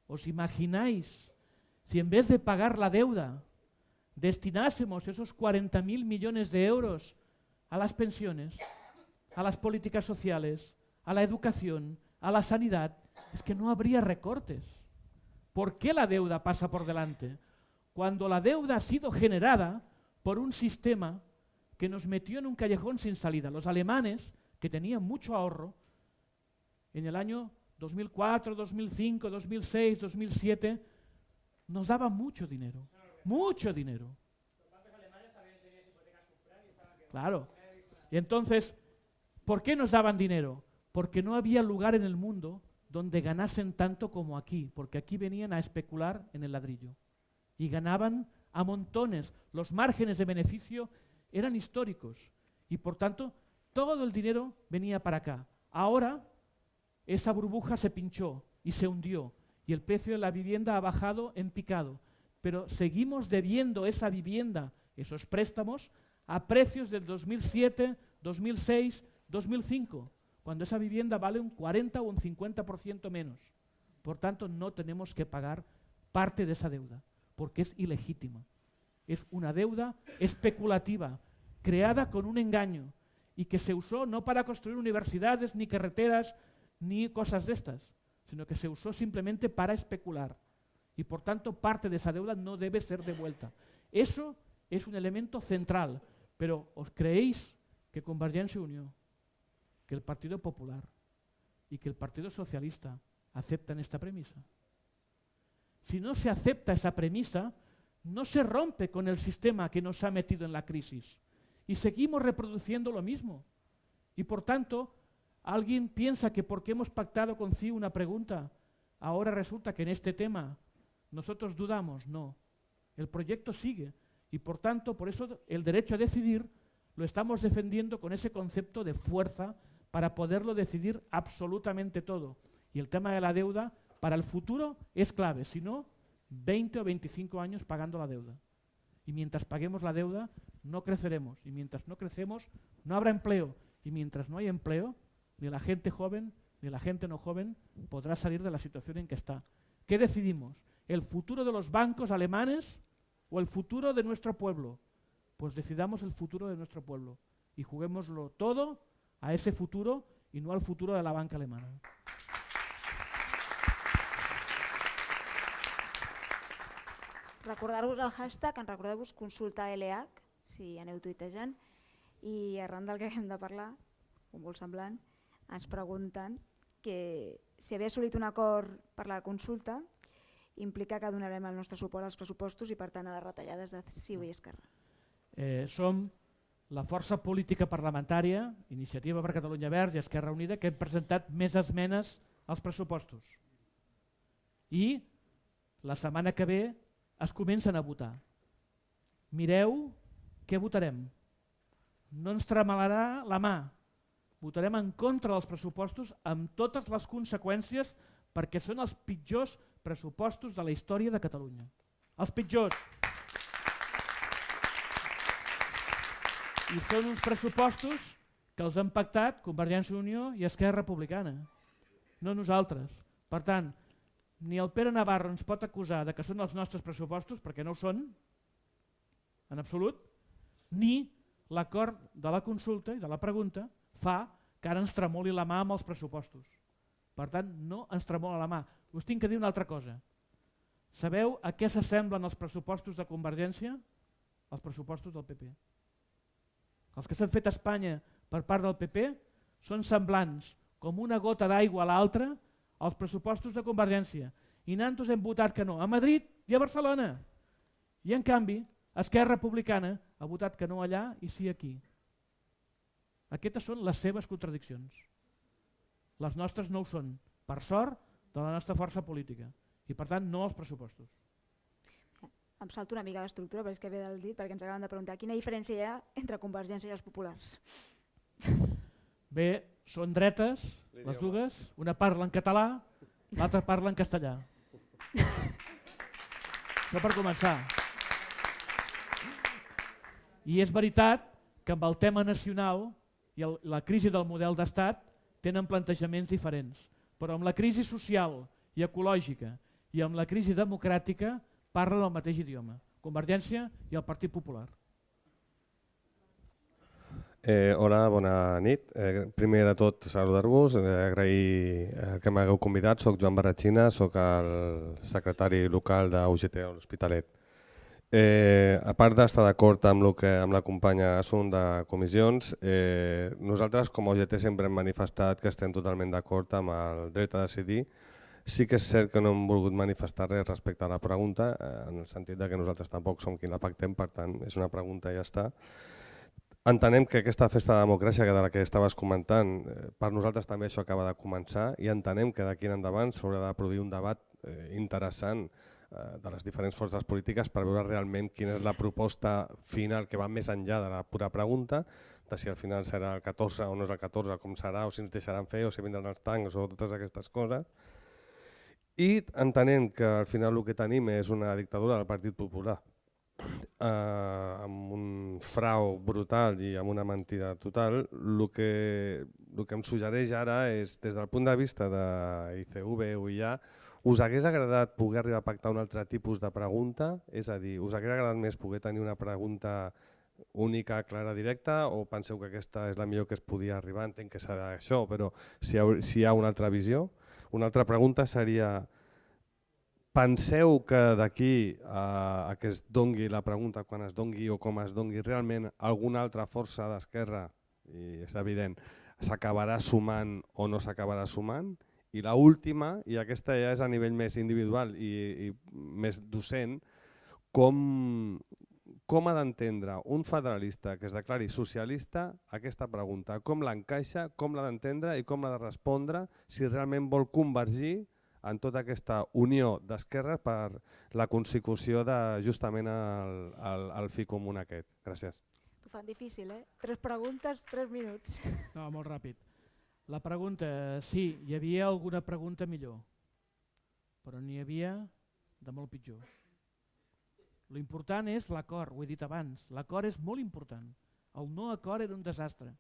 ¿Os imagináis si en vez de pagar la deuda destinásemos esos 40.000 millones de euros a las pensiones, a las políticas sociales, a la educación, a la sanidad? Es que no habría recortes. ¿Por qué la deuda pasa por delante? Cuando la deuda ha sido generada por un sistema que nos metió en un callejón sin salida. Los alemanes, que tenían mucho ahorro, en el año 2004, 2005, 2006, 2007, nos daban mucho dinero. Mucho dinero. Claro. Y entonces, ¿por qué nos daban dinero? Porque no había lugar en el mundo donde ganasen tanto como aquí, porque aquí venían a especular en el ladrillo y ganaban a montones. Los márgenes de beneficio eran históricos y por tanto todo el dinero venía para acá. Ahora esa burbuja se pinchó y se hundió y el precio de la vivienda ha bajado en picado, pero seguimos debiendo esa vivienda, esos préstamos, a precios del 2007, 2006, 2005, cuando esa vivienda vale un 40 o un 50% menos. Por tanto, no tenemos que pagar parte de esa deuda, porque es ilegítima. Es una deuda especulativa, creada con un engaño, y que se usó no para construir universidades, ni carreteras, ni cosas de estas, sino que se usó simplemente para especular. Y por tanto, parte de esa deuda no debe ser devuelta. Eso es un elemento central. Pero ¿os creéis que Convergència i Unió, que el Partido Popular y que el Partido Socialista aceptan esta premisa? Si no se acepta esa premisa, no se rompe con el sistema que nos ha metido en la crisis. Y seguimos reproduciendo lo mismo. Y por tanto, alguien piensa que porque hemos pactado con CiU una pregunta, ahora resulta que en este tema nosotros dudamos. No, el proyecto sigue. Y por tanto, por eso el derecho a decidir lo estamos defendiendo con ese concepto de fuerza para poderlo decidir absolutamente todo. Y el tema de la deuda para el futuro es clave, si no, 20 o 25 años pagando la deuda. Y mientras paguemos la deuda, no creceremos. Y mientras no crecemos, no habrá empleo. Y mientras no hay empleo, ni la gente joven, ni la gente no joven podrá salir de la situación en que está. ¿Qué decidimos? ¿El futuro de los bancos alemanes o el futuro de nuestro pueblo? Pues decidamos el futuro de nuestro pueblo y juguémoslo todo a ese futuro y no al futuro de la banca alemana. recordar-vos el hashtag, recordeu-vos consulta LH, si aneu tuitejant, i arran del que hem de parlar, o molt semblant, ens pregunten que si haver assolit un acord per la consulta implica que donarem el nostre suport als pressupostos i per tant a les retallades de CiU i Esquerra. Som la força política parlamentària, Iniciativa per Catalunya Verds i Esquerra Unida, que hem presentat més esmenes als pressupostos. I la setmana que ve es comencen a votar. Mireu què votarem. No ens tremolarà la mà. Votarem en contra dels pressupostos amb totes les conseqüències perquè són els pitjors pressupostos de la història de Catalunya. Els pitjors. I són uns pressupostos que els han pactat Convergència i Unió i Esquerra Republicana, no nosaltres. Per tant, ni el Pere Navarro ens pot acusar de que són els nostres pressupostos, perquè no ho són, en absolut, ni l'acord de la consulta i de la pregunta fa que ara ens tremoli la mà amb els pressupostos. Per tant, no ens tremola la mà. Us tinc que dir una altra cosa. Sabeu a què s'assemblen els pressupostos de Convergència? Els pressupostos del PP. Els que s'han fet a Espanya per part del PP són semblants, com una gota d'aigua a l'altra, als pressupostos de Convergència. I nosaltres hem votat que no a Madrid i a Barcelona. I en canvi, Esquerra Republicana ha votat que no allà i sí aquí. Aquestes són les seves contradiccions. Les nostres no ho són, per sort de la nostra força política. I per tant, no als pressupostos. Em salto una mica l'estructura, però és que ve del dit, perquè ens acaben de preguntar quina diferència hi ha entre Convergència i els populars. Bé, són dretes, les dues, una parla en català, l'altra parla en castellà. Això per començar. I és veritat que amb el tema nacional i la crisi del model d'estat tenen plantejaments diferents, però amb la crisi social i ecològica i amb la crisi democràtica parlen el mateix idioma, Convergència i el Partit Popular. Hola, bona nit. Primer de tot, saludar-vos, agrair que m'hagueu convidat. Soc Joan Barratxina, soc el secretari local d'UGT a l'Hospitalet. A part d'estar d'acord amb la companya Assun de comissions, nosaltres com a UGT sempre hem manifestat que estem totalment d'acord amb el dret a decidir. Sí que és cert que no hem volgut manifestar res respecte a la pregunta, en el sentit que nosaltres tampoc som qui la pactem, per tant és una pregunta i ja està. Entenem que aquesta festa de democràcia de la que estaves comentant, per nosaltres també això acaba de començar i entenem que d'aquí en endavant s'haurà de produir un debat interessant de les diferents forces polítiques per veure realment quina és la proposta final que va més enllà de la pura pregunta, de si al final serà el 14 o no és el 14, com serà, o si ens deixaran fer, o si vindran els tancs o totes aquestes coses. I entenent que al final el que tenim és una dictadura del Partit Popular amb un frau brutal i amb una mentida total, el que em suggereix ara és, des del punt de vista d'ICV o IA, us hagués agradat poder arribar a pactar un altre tipus de pregunta? És a dir, us hagués agradat més poder tenir una pregunta única, clara, directa, o penseu que aquesta és la millor que es podia arribar? Entenc que serà això, però si hi ha una altra visió. Una altra pregunta seria, penseu que d'aquí a que es dongui la pregunta, quan es dongui o com es dongui, realment alguna altra força d'esquerra, i és evident, s'acabarà sumant o no s'acabarà sumant? I l'última, i aquesta ja és a nivell més individual i més docent, com ha d'entendre un federalista que es declari socialista aquesta pregunta? Com l'encaixa, com l'ha d'entendre i com l'ha de respondre si realment vol convergir en tota aquesta unió d'esquerra per la consecució de justament el fi comú aquest? Gràcies. T'ho fan difícil, eh? 3 preguntes, 3 minuts. No, molt ràpid. La pregunta, sí, hi havia alguna pregunta millor, però n'hi havia de molt pitjor. L'important és l'acord, ho he dit abans, l'acord és molt important. El no acord era un desastre.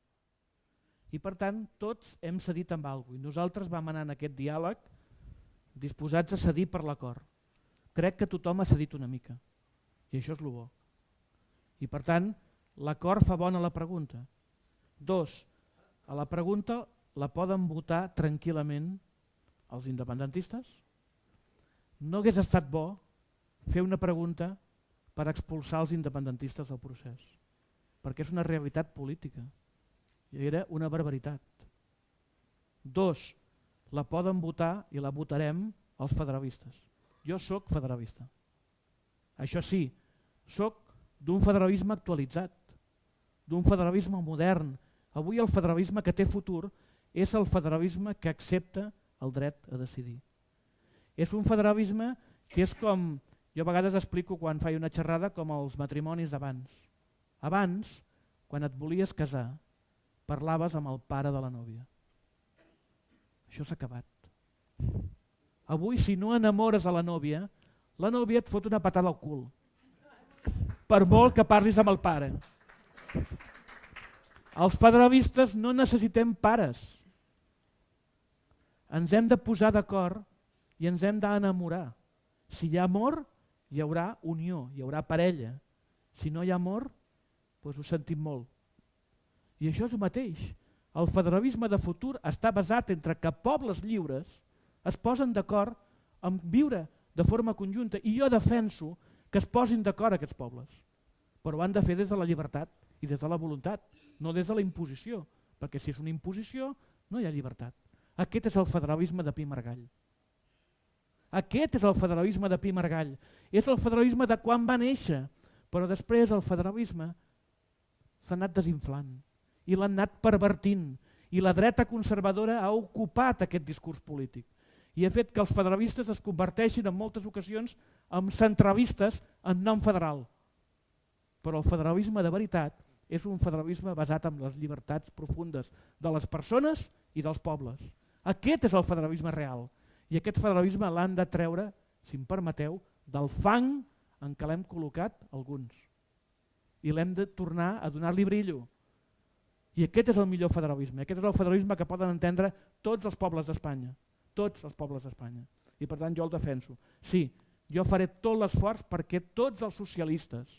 I per tant, tots hem cedit amb alguna cosa i nosaltres vam anar en aquest diàleg disposats a cedir per l'acord. Crec que tothom ha cedit una mica i això és el bo. I per tant, l'acord fa bona la pregunta. 2, a la pregunta la poden votar tranquil·lament els independentistes. No hagués estat bo fer una pregunta per expulsar els independentistes del procés, perquè és una realitat política i era una barbaritat. 2, la poden votar i la votarem els federalistes. Jo sóc federalista. Això sí, sóc d'un federalisme actualitzat, d'un federalisme modern. Avui el federalisme que té futur és el federalisme que accepta el dret a decidir. És un federalisme que és com, jo a vegades explico quan faig una xerrada, com els matrimonis d'abans. Abans, quan et volies casar, parlaves amb el pare de la nòvia. Això s'ha acabat. Avui, si no enamores a la nòvia et fot una patada al cul, per molt que parlis amb el pare. Els federalistes no necessitem pares. Ens hem de posar d'acord i ens hem d'enamorar. Si hi ha amor, hi haurà unió, hi haurà parella. Si no hi ha amor, doncs ho sentim molt. I això és el mateix. El federalisme de futur està basat entre que pobles lliures es posen d'acord en viure de forma conjunta. I jo defenso que es posin d'acord aquests pobles. Però ho han de fer des de la llibertat i des de la voluntat, no des de la imposició. Perquè si és una imposició, no hi ha llibertat. Aquest és el federalisme de Pi i Margall. Aquest és el federalisme de Pi i Margall. És el federalisme de quan va néixer. Però després el federalisme s'ha anat desinflant i l'han anat pervertint. I la dreta conservadora ha ocupat aquest discurs polític i ha fet que els federalistes es converteixin en moltes ocasions en centralistes en nom federal. Però el federalisme de veritat és un federalisme basat en les llibertats profundes de les persones i dels pobles. Aquest és el federalisme real i aquest federalisme l'han de treure, si em permeteu, del fang en què l'hem col·locat alguns. I l'hem de tornar a donar-li brillo. I aquest és el millor federalisme, aquest és el federalisme que poden entendre tots els pobles d'Espanya. Tots els pobles d'Espanya. I per tant jo el defenso. Sí, jo faré tot l'esforç perquè tots els socialistes,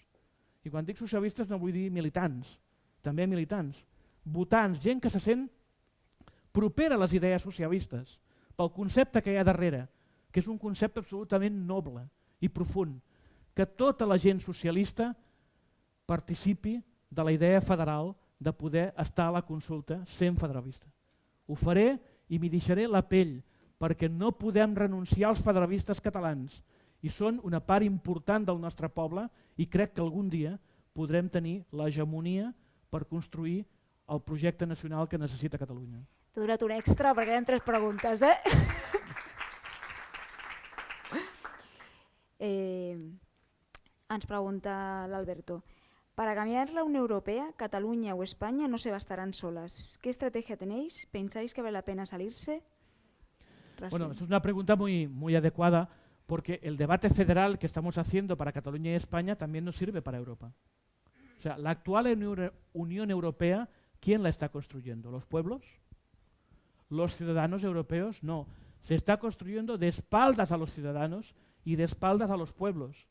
i quan dic socialistes no vull dir militants, també militants, votants, gent que se sent propera a les idees socialistes, pel concepte que hi ha darrere, que és un concepte absolutament noble i profund, que tota la gent socialista participi de la idea federal de poder estar a la consulta sent federalista. Ho faré i m'hi deixaré la pell, perquè no podem renunciar als federalistes catalans i són una part important del nostre poble i crec que algun dia podrem tenir l'hegemonia per construir el projecte nacional que necessita Catalunya. T'he donat un extra perquè eren 3 preguntes, Ens pregunta l'Alberto. Para cambiar la Unión Europea, Cataluña o España no se bastarán solas. ¿Qué estrategia tenéis? ¿Pensáis que vale la pena salirse? Bueno, es una pregunta muy adecuada porque el debate federal que estamos haciendo para Cataluña y España también nos sirve para Europa. O sea, la actual Unión Europea, ¿quién la está construyendo? ¿Los pueblos? ¿Los ciudadanos europeos? No. Se está construyendo de espaldas a los ciudadanos y de espaldas a los pueblos.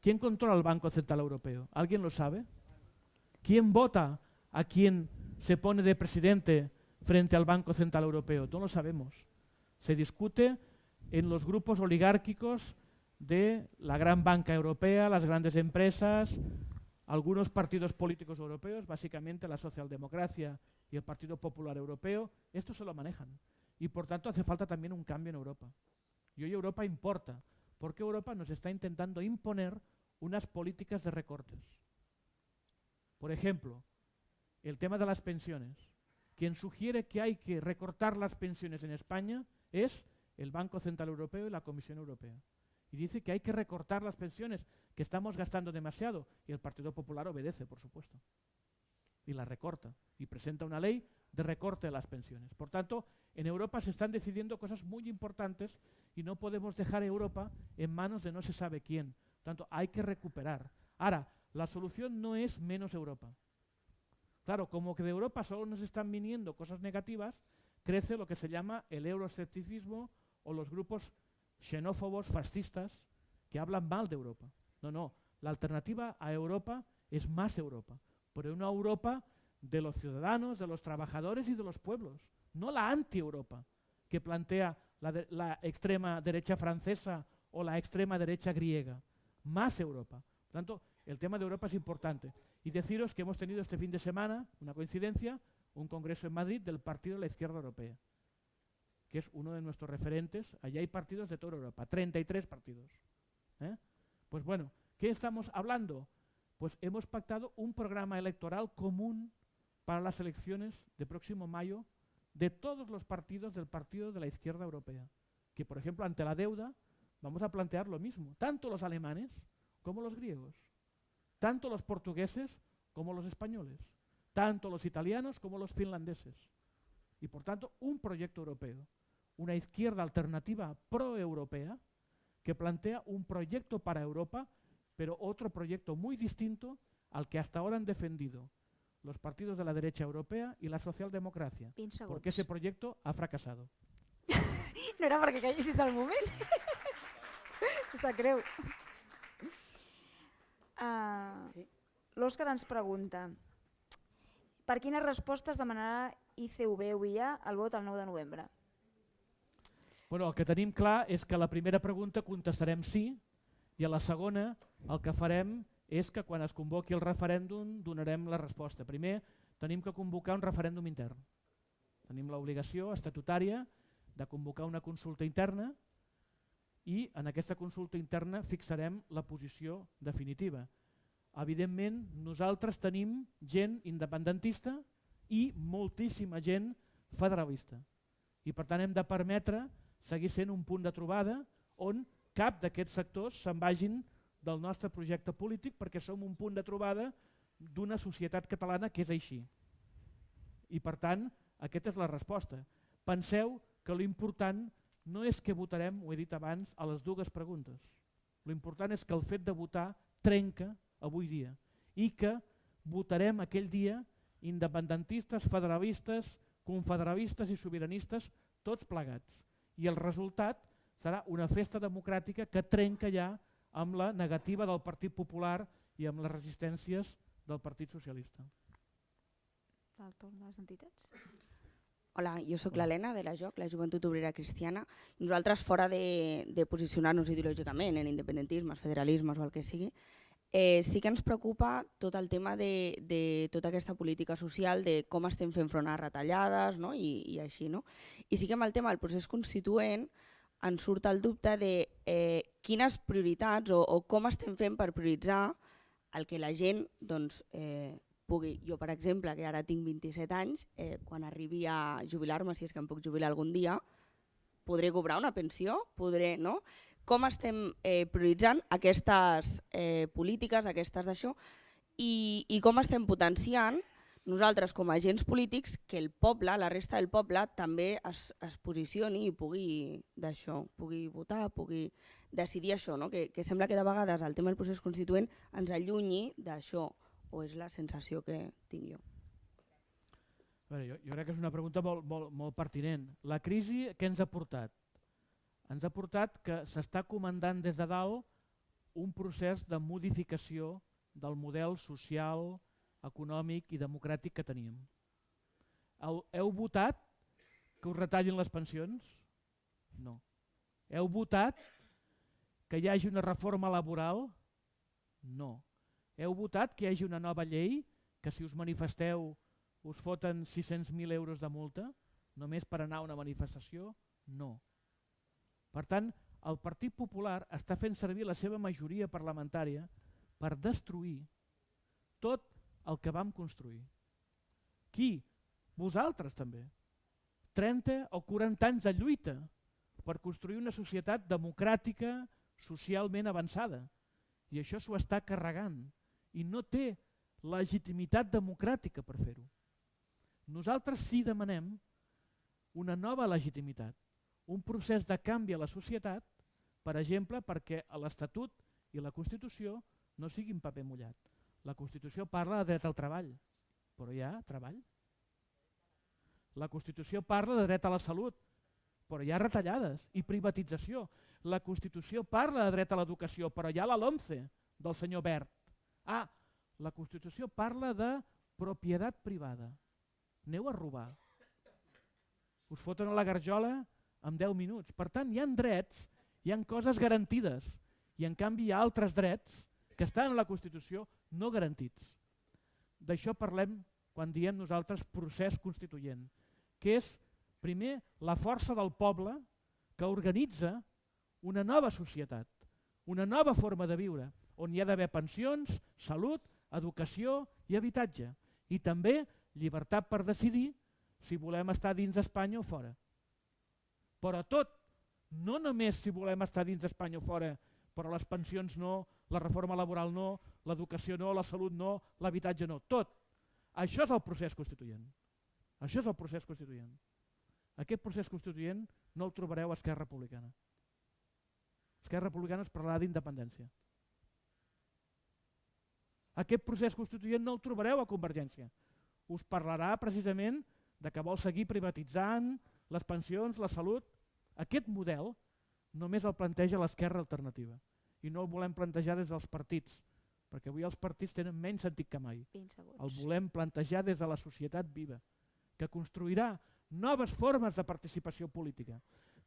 ¿Quién controla el Banco Central Europeo? ¿Alguien lo sabe? ¿Quién vota a quien se pone de presidente frente al Banco Central Europeo? No lo sabemos. Se discute en los grupos oligárquicos de la gran banca europea, las grandes empresas, algunos partidos políticos europeos, básicamente la socialdemocracia y el Partido Popular Europeo, esto se lo manejan. Y por tanto hace falta también un cambio en Europa. Y hoy Europa importa, porque Europa nos está intentando imponer unas políticas de recortes. Por ejemplo, el tema de las pensiones. Quien sugiere que hay que recortar las pensiones en España es el Banco Central Europeo y la Comisión Europea. Y dice que hay que recortar las pensiones, que estamos gastando demasiado. Y el Partido Popular obedece, por supuesto. Y la recorta. Y presenta una ley de recorte de las pensiones. Por tanto, en Europa se están decidiendo cosas muy importantes y no podemos dejar a Europa en manos de no se sabe quién. Por tanto, hay que recuperar. Ahora, la solución no es menos Europa. Claro, como que de Europa solo nos están viniendo cosas negativas, crece lo que se llama el euroescepticismo o los grupos xenófobos, fascistas, que hablan mal de Europa. No, la alternativa a Europa es más Europa, pero una Europa de los ciudadanos, de los trabajadores y de los pueblos, no la anti-Europa que plantea la extrema derecha francesa o la extrema derecha griega. más Europa. Por tanto, el tema de Europa es importante. Y deciros que hemos tenido este fin de semana, una coincidencia, un congreso en Madrid del Partido de la Izquierda Europea, que es uno de nuestros referentes. Allí hay partidos de toda Europa, 33 partidos. Pues bueno, ¿qué estamos hablando? Pues hemos pactado un programa electoral común para las elecciones de próximo mayo de todos los partidos del Partido de la Izquierda Europea. Que, por ejemplo, ante la deuda vamos a plantear lo mismo, tanto los alemanes como los griegos, tanto los portugueses como los españoles, tanto los italianos como los finlandeses. Y, por tanto, un proyecto europeo, una izquierda alternativa pro-europea que plantea un proyecto para Europa, pero otro proyecto muy distinto al que hasta ahora han defendido los partidos de la derecha europea y la socialdemocracia, porque ese proyecto ha fracasado. No era perquè callissis al moment. Em sap greu. L'Òscar ens pregunta per quines respostes demanarà ICV-UIA el vot el 9 de novembre? Bueno, el que tenim clar és que a la primera pregunta contestarem sí i a la segona el que farem és que quan es convoqui el referèndum donarem la resposta. Primer tenim que convocar un referèndum intern. Tenim l'obligació estatutària de convocar una consulta interna i en aquesta consulta interna fixarem la posició definitiva. Evidentment, nosaltres tenim gent independentista i moltíssima gent federalista. I per tant hem de permetre seguir sent un punt de trobada on cap d'aquests sectors se'n vagin del nostre projecte polític perquè som un punt de trobada d'una societat catalana que és així. I per tant, aquesta és la resposta. Penseu que l'important no és que votarem, ho he dit abans, a les dues preguntes. L'important és que el fet de votar trenca avui dia i que votarem aquell dia independentistes, federalistes, confederalistes i sobiranistes, tots plegats. I el resultat serà una festa democràtica que trenca ja amb la negativa del Partit Popular i amb les resistències del Partit Socialista. El torn de les entitats. Hola, jo sóc l'Helena de la JOC, la Joventut Obrera Cristiana. Nosaltres, fora de posicionar-nos ideològicament en independentismes, federalismes o el que sigui, sí que ens preocupa tot el tema de tota aquesta política social, de com estem fent front a retallades, no? I així. No? I sí que amb el tema del procés constituent ens surt el dubte de quines prioritats o com estem fent per prioritzar el que la gent doncs, pugui. Jo, per exemple, que ara tinc 27 anys, quan arribi a jubilar-me, si és que em puc jubilar algun dia, podré cobrar una pensió? Podré, no? Com estem prioritzant aquestes polítiques, aquestes d'això, i com estem potenciant nosaltres com a agents polítics que el poble, la resta del poble, també es posicioni i pugui d'això, pugui votar, pugui decidir això, no? Que sembla que de vegades el tema del procés constituent ens allunyi d'això, o és la sensació que tinc jo. Jo crec que és una pregunta molt pertinent. La crisi què ens ha portat? Ens ha portat que s'està comandant des de dalt un procés de modificació del model social, econòmic i democràtic que teníem. Heu votat que us retallin les pensions? No. Heu votat que hi hagi una reforma laboral? No. Heu votat que hi hagi una nova llei que si us manifesteu us foten 600.000 euros de multa només per anar a una manifestació? No. Per tant, el Partit Popular està fent servir la seva majoria parlamentària per destruir tot el que vam construir. Qui? Vosaltres també. 30 o 40 anys de lluita per construir una societat democràtica, socialment avançada. I això s'ho està carregant. I no té legitimitat democràtica per fer-ho. Nosaltres sí demanem una nova legitimitat, un procés de canvi a la societat, per exemple, perquè l'Estatut i la Constitució no siguin paper mullat. La Constitució parla de dret al treball, però hi ha treball. La Constitució parla de dret a la salut, però hi ha retallades i privatització. La Constitució parla de dret a l'educació, però hi ha la LOMCE del senyor Wert. La Constitució parla de propietat privada. Aneu a robar. Us foten a la garjola en 10 minuts. Per tant, hi ha drets, hi ha coses garantides I en canvi hi ha altres drets que estan a la Constitució no garantits. D'això parlem quan diem nosaltres procés constituent, que és, primer, la força del poble que organitza una nova societat, una nova forma de viure, on hi ha d'haver pensions, salut, educació i habitatge. I també llibertat per decidir si volem estar dins d'Espanya o fora. Però tot, no només si volem estar dins d'Espanya o fora, però les pensions no, la reforma laboral no, l'educació no, la salut no, l'habitatge no, tot. Això és el procés constituent. Això és el procés constituent. Aquest procés constituent no el trobareu a Esquerra Republicana. Esquerra Republicana es parlarà d'independència. Aquest procés constituent no el trobareu a Convergència. Us parlarà precisament de que vol seguir privatitzant les pensions, la salut. Aquest model només el planteja l'Esquerra Alternativa i no el volem plantejar des dels partits, perquè avui els partits tenen menys sentit que mai. El volem plantejar des de la societat viva, que construirà noves formes de participació política.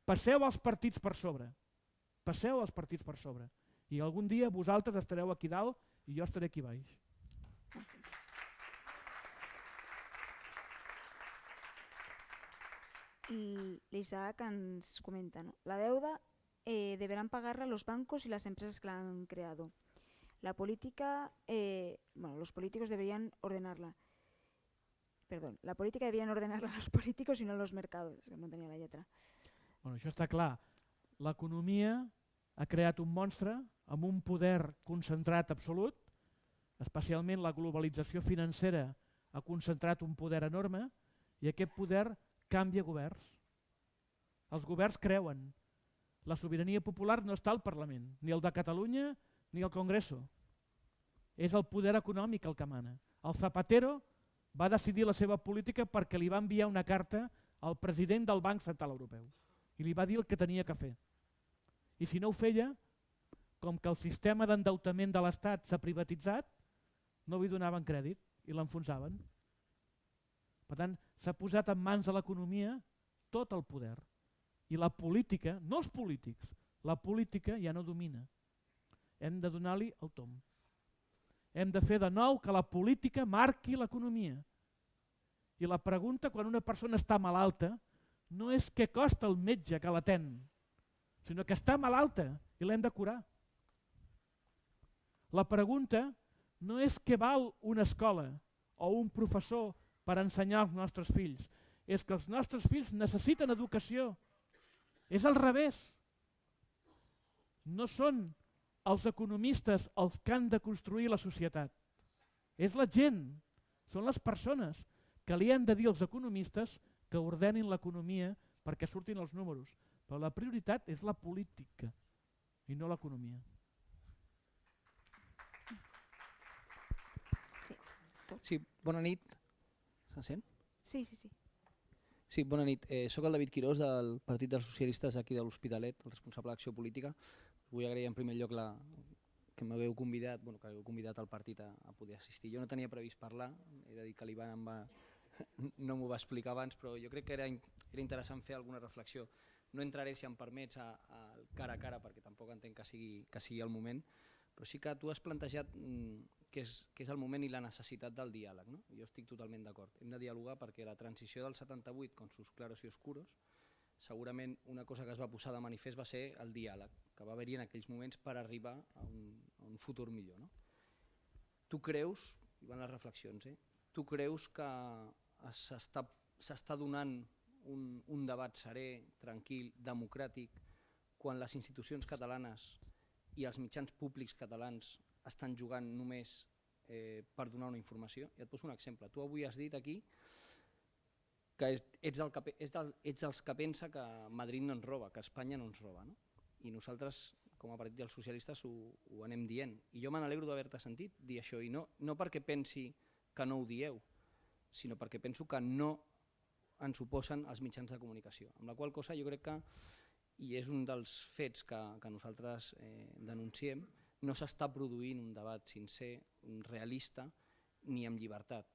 Passeu els partits per sobre, passeu els partits per sobre, i algun dia vosaltres estareu aquí dalt i jo estaré aquí baix. L'Isaac ens comenta, ¿no? La deuda deberán pagarla los bancos y las empresas que la han creado. La política, los políticos deberían ordenarla. Perdón, la política deberían ordenarla los políticos y no los mercados, que no tenia la lletra. Bueno, això està clar. L'economia ha creat un monstre amb un poder concentrat absolut, especialment la globalització financera ha concentrat un poder enorme i aquest poder canvia governs. Els governs creuen. La sobirania popular no està al Parlament, ni el de Catalunya ni al Congreso. És el poder econòmic el que mana. El Zapatero va decidir la seva política perquè li va enviar una carta al president del Banc Central Europeu i li va dir el que tenia que fer. I si no ho feia, com que el sistema d'endeutament de l'Estat s'ha privatitzat, no li donaven crèdit i l'enfonsaven. Per tant, s'ha posat en mans de l'economia tot el poder. I la política, no els polítics, la política ja no domina. Hem de donar-li el tom. Hem de fer de nou que la política marqui l'economia. I la pregunta quan una persona està malalta no és què costa el metge que l'atén, sinó que està malalta i l'hem de curar. La pregunta no és què val una escola o un professor per ensenyar als nostres fills, és que els nostres fills necessiten educació. És al revés. No són els economistes els que han de construir la societat. És la gent, són les persones que li han de dir als economistes que ordenin l'economia perquè surtin els números. Però la prioritat és la política i no l'economia. Sí, bona nit. Se sent? Sí, sí, sí. Sí, bona nit. Soc el David Quirós del Partit dels Socialistes aquí de l'Hospitalet, el responsable d'acció política. Vull agrair en primer lloc que m'hagueu convidat, que hagueu convidat al partit a poder assistir. Jo no tenia previst parlar, he de dir que l'Ivan no m'ho va explicar abans, però jo crec que era interessant fer alguna reflexió. No entraré, si em permets, al cara a cara, perquè tampoc entenc que sigui el moment, però sí que tu has plantejat que és el moment i la necessitat del diàleg. No? Jo estic totalment d'acord. Hem de dialogar perquè la transició del 78, con sus claros y oscuros, segurament una cosa que es va posar de manifest va ser el diàleg, que va haver-hi en aquells moments per arribar a un futur millor. No? Tu creus, i van les reflexions, tu creus que s'està donant un debat serè, tranquil, democràtic, quan les institucions catalanes i els mitjans públics catalans estan jugant només per donar una informació? I et poso un exemple. Tu avui has dit aquí que ets els que pensa que Madrid no ens roba, que Espanya no ens roba. No? I nosaltres, com a Partit dels Socialistes, ho anem dient. I jo me n'alegro d'haver-te sentit dir això, i no perquè pensi que no ho dieu, sinó perquè penso que no ens oposen els mitjans de comunicació. Amb la qual cosa jo crec que, i és un dels fets que nosaltres denunciem, no s'està produint un debat sincer, realista, ni amb llibertat.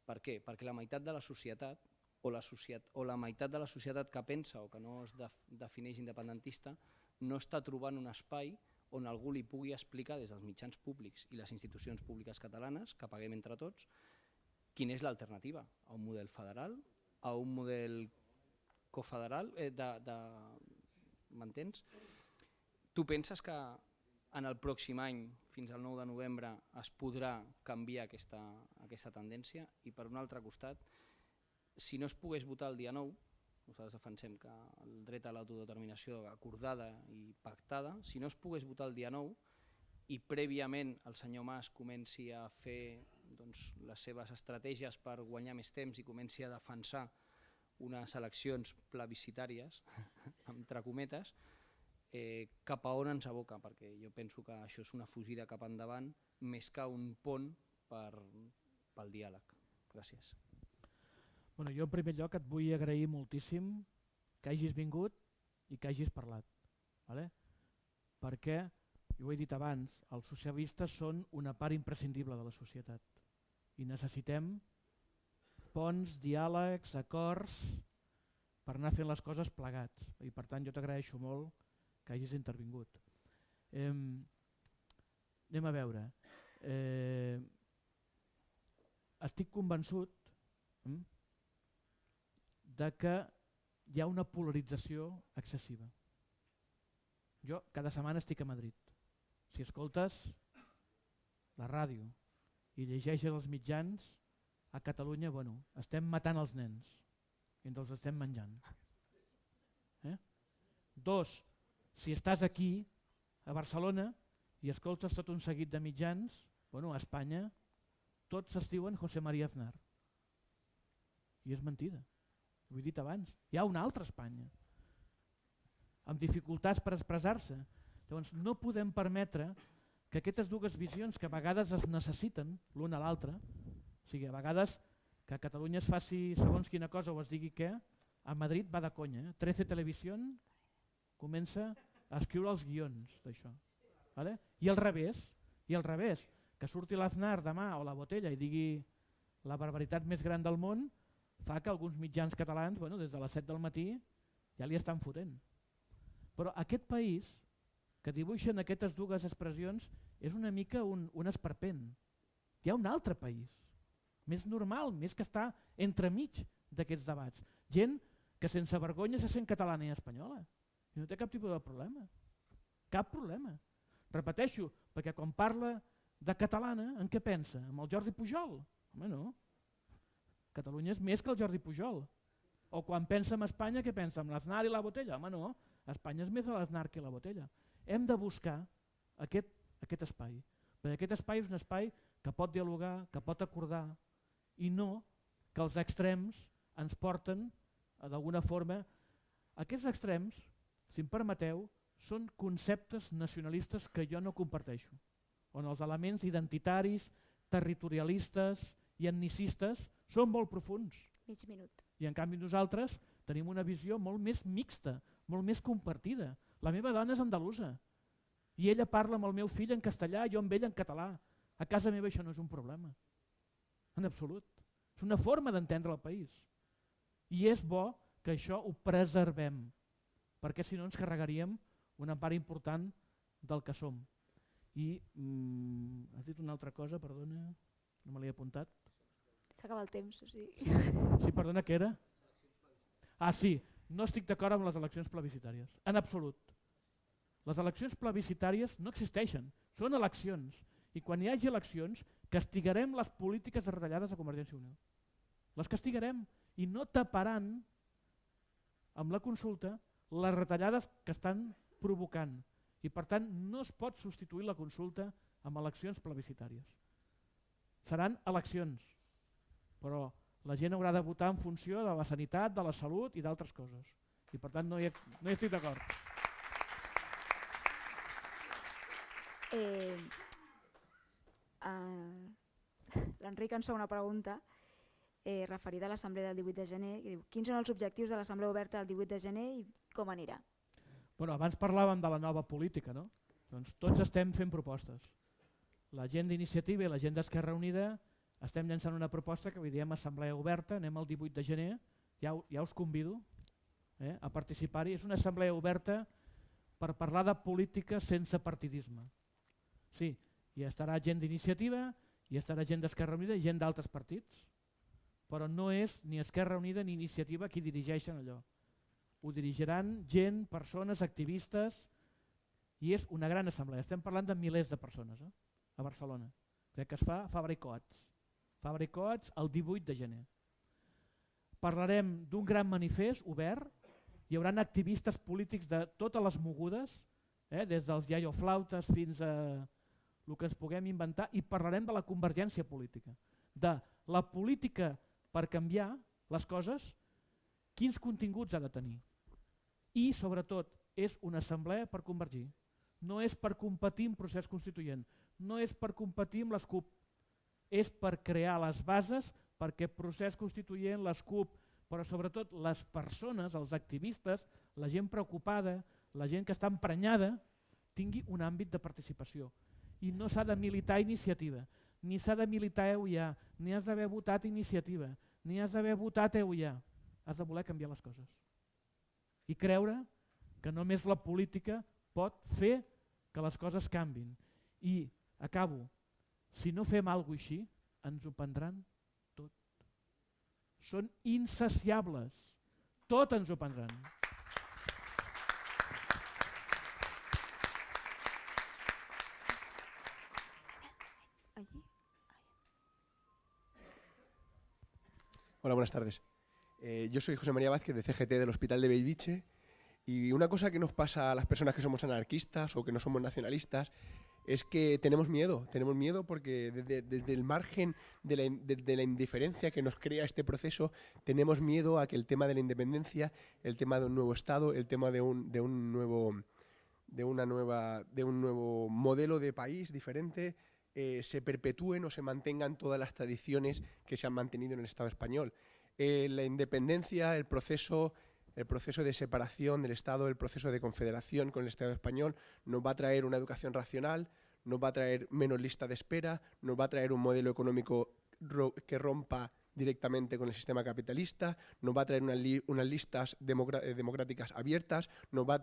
Per què? Perquè la meitat de la societat, o la meitat de la societat que pensa o que no es defineix independentista, no està trobant un espai on algú li pugui explicar des dels mitjans públics i les institucions públiques catalanes, que paguem entre tots, quina és l'alternativa a un model federal, a un model cofederal, m'entens? Tu penses que en el pròxim any, fins al 9 de novembre, es podrà canviar aquesta tendència? I per un altre costat, si no es pogués votar el dia 9, nosaltres defensem que el dret a l'autodeterminació acordada i pactada, si no es pogués votar el dia 9 i prèviament el senyor Mas comenci a fer les seves estratègies per guanyar més temps i comenci a defensar unes eleccions plebiscitàries, entre cometes, cap a on ens aboca? Perquè jo penso que això és una fugida cap endavant més que un pont pel diàleg. Gràcies. Bueno, jo en primer lloc et vull agrair moltíssim que hagis vingut i que hagis parlat, vale? Perquè, jo ho he dit abans, els socialistes són una part imprescindible de la societat i necessitem ponts, diàlegs, acords per anar fent les coses plegats i per tant jo t'agraeixo molt que hagis intervingut. Anem a veure. Estic convençut de que hi ha una polarització excessiva. Jo cada setmana estic a Madrid. Si escoltes la ràdio i llegeixes els mitjans, a Catalunya estem matant els nens i ens els estem menjant. Dos, si estàs aquí, a Barcelona, i escoltes tot un seguit de mitjans, a Espanya tots es diuen José María Aznar. I és mentida. Ho he dit abans. Hi ha una altra Espanya, amb dificultats per expressar-se. Llavors, no podem permetre que aquestes dues visions, que a vegades es necessiten l'una a l'altra, o sigui, a vegades que a Catalunya es faci segons quina cosa o es digui què, a Madrid va de conya. 13 Televisión comença a escriure els guions d'això. I al revés, que surti l'Aznar demà o la Botella i digui la barbaritat més gran del món, fa que alguns mitjans catalans, des de les 7 del matí, ja li estan fotent. Però aquest país, que dibuixen aquestes dues expressions, és una mica un esperpent. Hi ha un altre país, més normal, més que està entremig d'aquests debats. Gent que sense vergonya se sent catalana i espanyola. I no té cap tipus de problema. Cap problema. Repeteixo, perquè quan parla de catalana, en què pensa? En el Jordi Pujol? Home, no. Catalunya és més que el Jordi Pujol. O quan pensa en Espanya, què pensa? En l'Aznar i la Botella? Home, no. Espanya és més de l'Aznar que la Botella. Hem de buscar aquest espai. Perquè aquest espai és un espai que pot dialogar, que pot acordar, i no que els extrems ens porten d'alguna forma. Aquests extrems, si em permeteu, són conceptes nacionalistes que jo no comparteixo, on els elements identitaris, territorialistes i etnicistes són molt profuns. Mig minut. I en canvi nosaltres tenim una visió molt més mixta, molt més compartida. La meva dona és andalusa i ella parla amb el meu fill en castellà i jo amb ell en català. A casa meva això no és un problema, en absolut. És una forma d'entendre el país. I és bo que això ho preservem, perquè si no ens carregaríem una part important del que som. I has dit una altra cosa, perdona, no me l'he apuntat. S'acaba el temps, o sigui. Sí, perdona, què era? Ah, sí, no estic d'acord amb les eleccions plebiscitàries, en absolut. Les eleccions plebiscitàries no existeixen, són eleccions. I quan hi hagi eleccions, castigarem les polítiques de retallades de Convergència i Unió. Les castigarem i no taparan amb la consulta les retallades que estan provocant. I per tant no es pot substituir la consulta amb eleccions plebiscitàries. Seran eleccions, però la gent haurà de votar en funció de la sanitat, de la salut i d'altres coses. I per tant no hi estic d'acord. L'Enric ens fa una pregunta referida a l'assemblea del 18 de gener. Que diu, quins són els objectius de l'assemblea oberta del 18 de gener i com anirà? Bueno, abans parlàvem de la nova política, no? Doncs tots estem fent propostes. La gent d'Iniciativa i la gent d'Esquerra Unida estem llançant una proposta que li diem assemblea oberta, anem el 18 de gener, ja us convido a participar-hi. És una assemblea oberta per parlar de política sense partidisme. Sí, hi estarà gent d'iniciativa, hi estarà gent d'Esquerra Unida i gent d'altres partits, però no és ni Esquerra Unida ni Iniciativa qui dirigeixen allò. Ho dirigiran gent, persones, activistes, i és una gran assemblea. Estem parlant de milers de persones a Barcelona. Crec que es fa Fabra i Coats. Fabra i Coats el 18 de gener. Parlarem d'un gran manifest obert, hi haurà activistes polítics de totes les mogudes, des dels iaioflautes fins a el que ens puguem inventar, i parlarem de la convergència política, de la política per canviar les coses, quins continguts ha de tenir. I, sobretot, és una assemblea per convergir. No és per competir en procés constituent, no és per competir amb les CUP, és per crear les bases perquè procés constituent, les CUP, però sobretot les persones, els activistes, la gent preocupada, la gent que està emprenyada, tingui un àmbit de participació. I no s'ha de militar Iniciativa, ni s'ha de militar EUIA, ni has d'haver votat Iniciativa, ni has d'haver votat EUIA. Has de voler canviar les coses. I creure que només la política pot fer que les coses canvin. I acabo, si no fem alguna cosa així, ens ho prendran tot. Són insaciables. Tot ens ho prendran. Hola, buenas tardes. Yo soy José María Vázquez de CGT del Hospital de Bellviche, y una cosa que nos pasa a las personas que somos anarquistas o que no somos nacionalistas es que tenemos miedo porque desde el margen de la indiferencia que nos crea este proceso, tenemos miedo a que el tema de la independencia, el tema de un nuevo Estado, el tema de un nuevo modelo de país diferente, se perpetúen o se mantengan todas las tradiciones que se han mantenido en el Estado español. La independencia, el proceso de separación del Estado, el proceso de confederación con el Estado español, nos va a traer una educación racional, nos va a traer menos lista de espera, nos va a traer un modelo económico que rompa directamente con el sistema capitalista, nos va a traer unas listas democráticas abiertas, nos va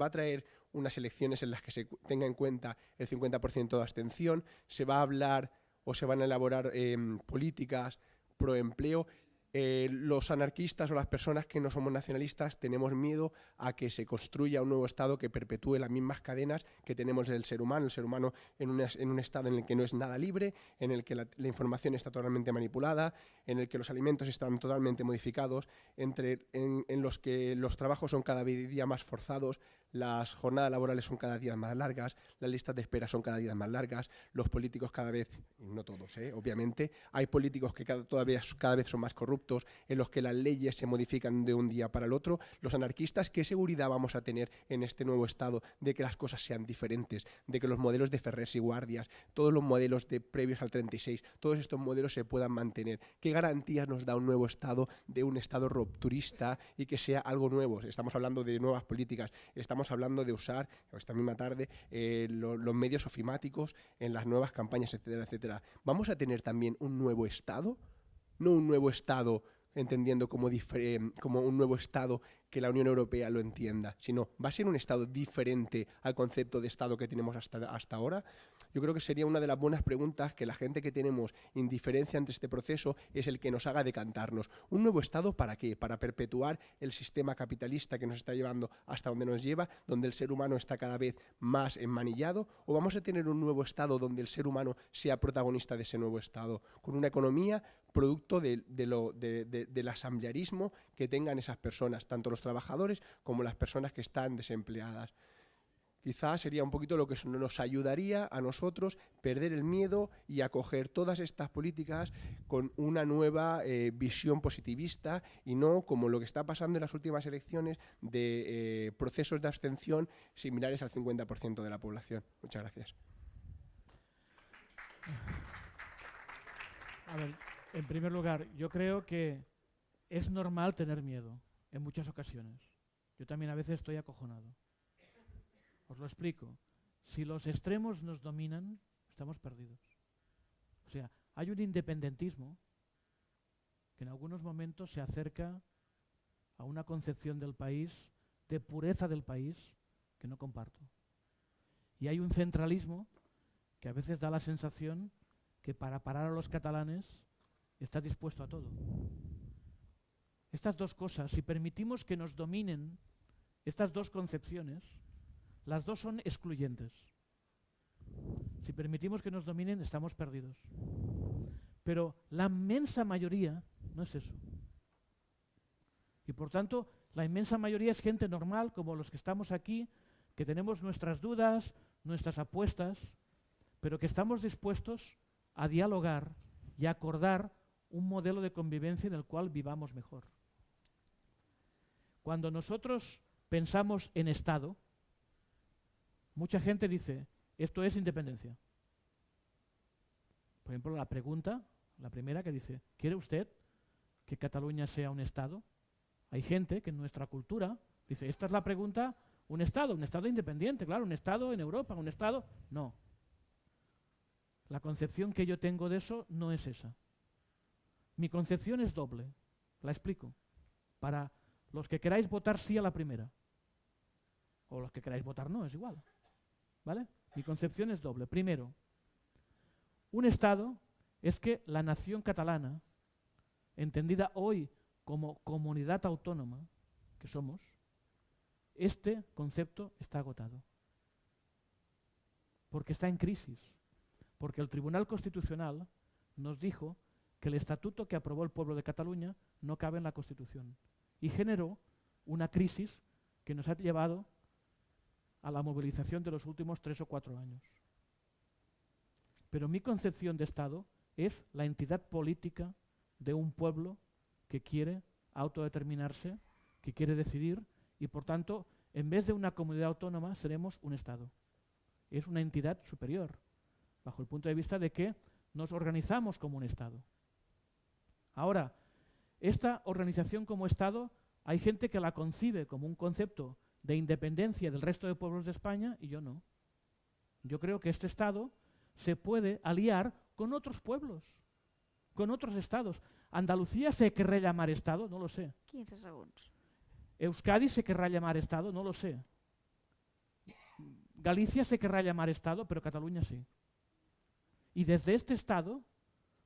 a traer unas elecciones en las que se tenga en cuenta el 50% de abstención, se va a hablar o se van a elaborar políticas pro empleo. Los anarquistas o las personas que no somos nacionalistas tenemos miedo a que se construya un nuevo Estado que perpetúe las mismas cadenas que tenemos el ser humano en un Estado en el que no es nada libre, en el que la información está totalmente manipulada, en el que los alimentos están totalmente modificados, en los que los trabajos son cada día más forzados, las jornadas laborales son cada día más largas, las listas de espera son cada día más largas, los políticos cada vez, no todos, obviamente, hay políticos que cada vez son más corruptos, en los que las leyes se modifican de un día para el otro. Los anarquistas, ¿qué seguridad vamos a tener en este nuevo Estado de que las cosas sean diferentes, de que los modelos de Ferrers y Guardias, todos los modelos previos al 36, todos estos modelos se puedan mantener? ¿Qué garantías nos da un nuevo Estado, de un Estado rupturista y que sea algo nuevo? Estamos hablando de nuevas políticas, estamos hablando de usar, esta misma tarde, los medios ofimáticos en las nuevas campañas, etcétera, etcétera. ¿Vamos a tener también un nuevo Estado? No un nuevo Estado entendiendo como un nuevo Estado que la Unión Europea lo entienda, sino va a ser un Estado diferente al concepto de Estado que tenemos hasta ahora. Yo creo que sería una de las buenas preguntas que la gente que tenemos indiferencia ante este proceso es el que nos haga decantarnos. ¿Un nuevo Estado para qué? ¿Para perpetuar el sistema capitalista que nos está llevando hasta donde nos lleva, donde el ser humano está cada vez más enmanillado? ¿O vamos a tener un nuevo Estado donde el ser humano sea protagonista de ese nuevo Estado, con una economía producto del asamblearismo que tengan esas personas, tanto los trabajadores como las personas que están desempleadas? Quizás sería un poquito lo que nos ayudaría a nosotros perder el miedo y acoger todas estas políticas con una nueva visión positivista, y no como lo que está pasando en las últimas elecciones de procesos de abstención similares al 50% de la población. Muchas gracias. A ver, en primer lugar, yo creo que es normal tener miedo en muchas ocasiones. Yo también a veces estoy acojonado. Os lo explico. Si los extremos nos dominan, estamos perdidos. O sea, hay un independentismo que en algunos momentos se acerca a una concepción del país, de pureza del país, que no comparto. Y hay un centralismo que a veces da la sensación que para parar a los catalanes está dispuesto a todo. Estas dos cosas, si permitimos que nos dominen estas dos concepciones, las dos son excluyentes. Si permitimos que nos dominen, estamos perdidos. Pero la inmensa mayoría no es eso. Y por tanto, la inmensa mayoría es gente normal, como los que estamos aquí, que tenemos nuestras dudas, nuestras apuestas, pero que estamos dispuestos a dialogar y a acordar un modelo de convivencia en el cual vivamos mejor. Cuando nosotros pensamos en Estado, mucha gente dice, esto es independencia. Por ejemplo, la pregunta, la primera que dice, ¿quiere usted que Cataluña sea un Estado? Hay gente que en nuestra cultura dice, esta es la pregunta, un Estado independiente, claro, un Estado en Europa, un Estado... No. La concepción que yo tengo de eso no es esa. Mi concepción es doble, la explico. Para los que queráis votar sí a la primera, o los que queráis votar no, es igual. ¿Vale? Mi concepción es doble. Primero, un Estado es que la nación catalana, entendida hoy como comunidad autónoma que somos, este concepto está agotado. Porque está en crisis. Porque el Tribunal Constitucional nos dijo que el estatuto que aprobó el pueblo de Cataluña no cabe en la Constitución. Y generó una crisis que nos ha llevado a la movilización de los últimos 3 o 4 años. Pero mi concepción de Estado es la entidad política de un pueblo que quiere autodeterminarse, que quiere decidir, y por tanto, en vez de una comunidad autónoma, seremos un Estado. Es una entidad superior, bajo el punto de vista de que nos organizamos como un Estado. Ahora, esta organización como Estado, hay gente que la concibe como un concepto de independencia del resto de pueblos de España y yo no. Yo creo que este Estado se puede aliar con otros pueblos, con otros estados. ¿Andalucía se querrá llamar Estado? No lo sé. 15 segons. ¿Euskadi se querrá llamar Estado? No lo sé. Galicia se querrá llamar Estado, pero Cataluña sí. Y desde este Estado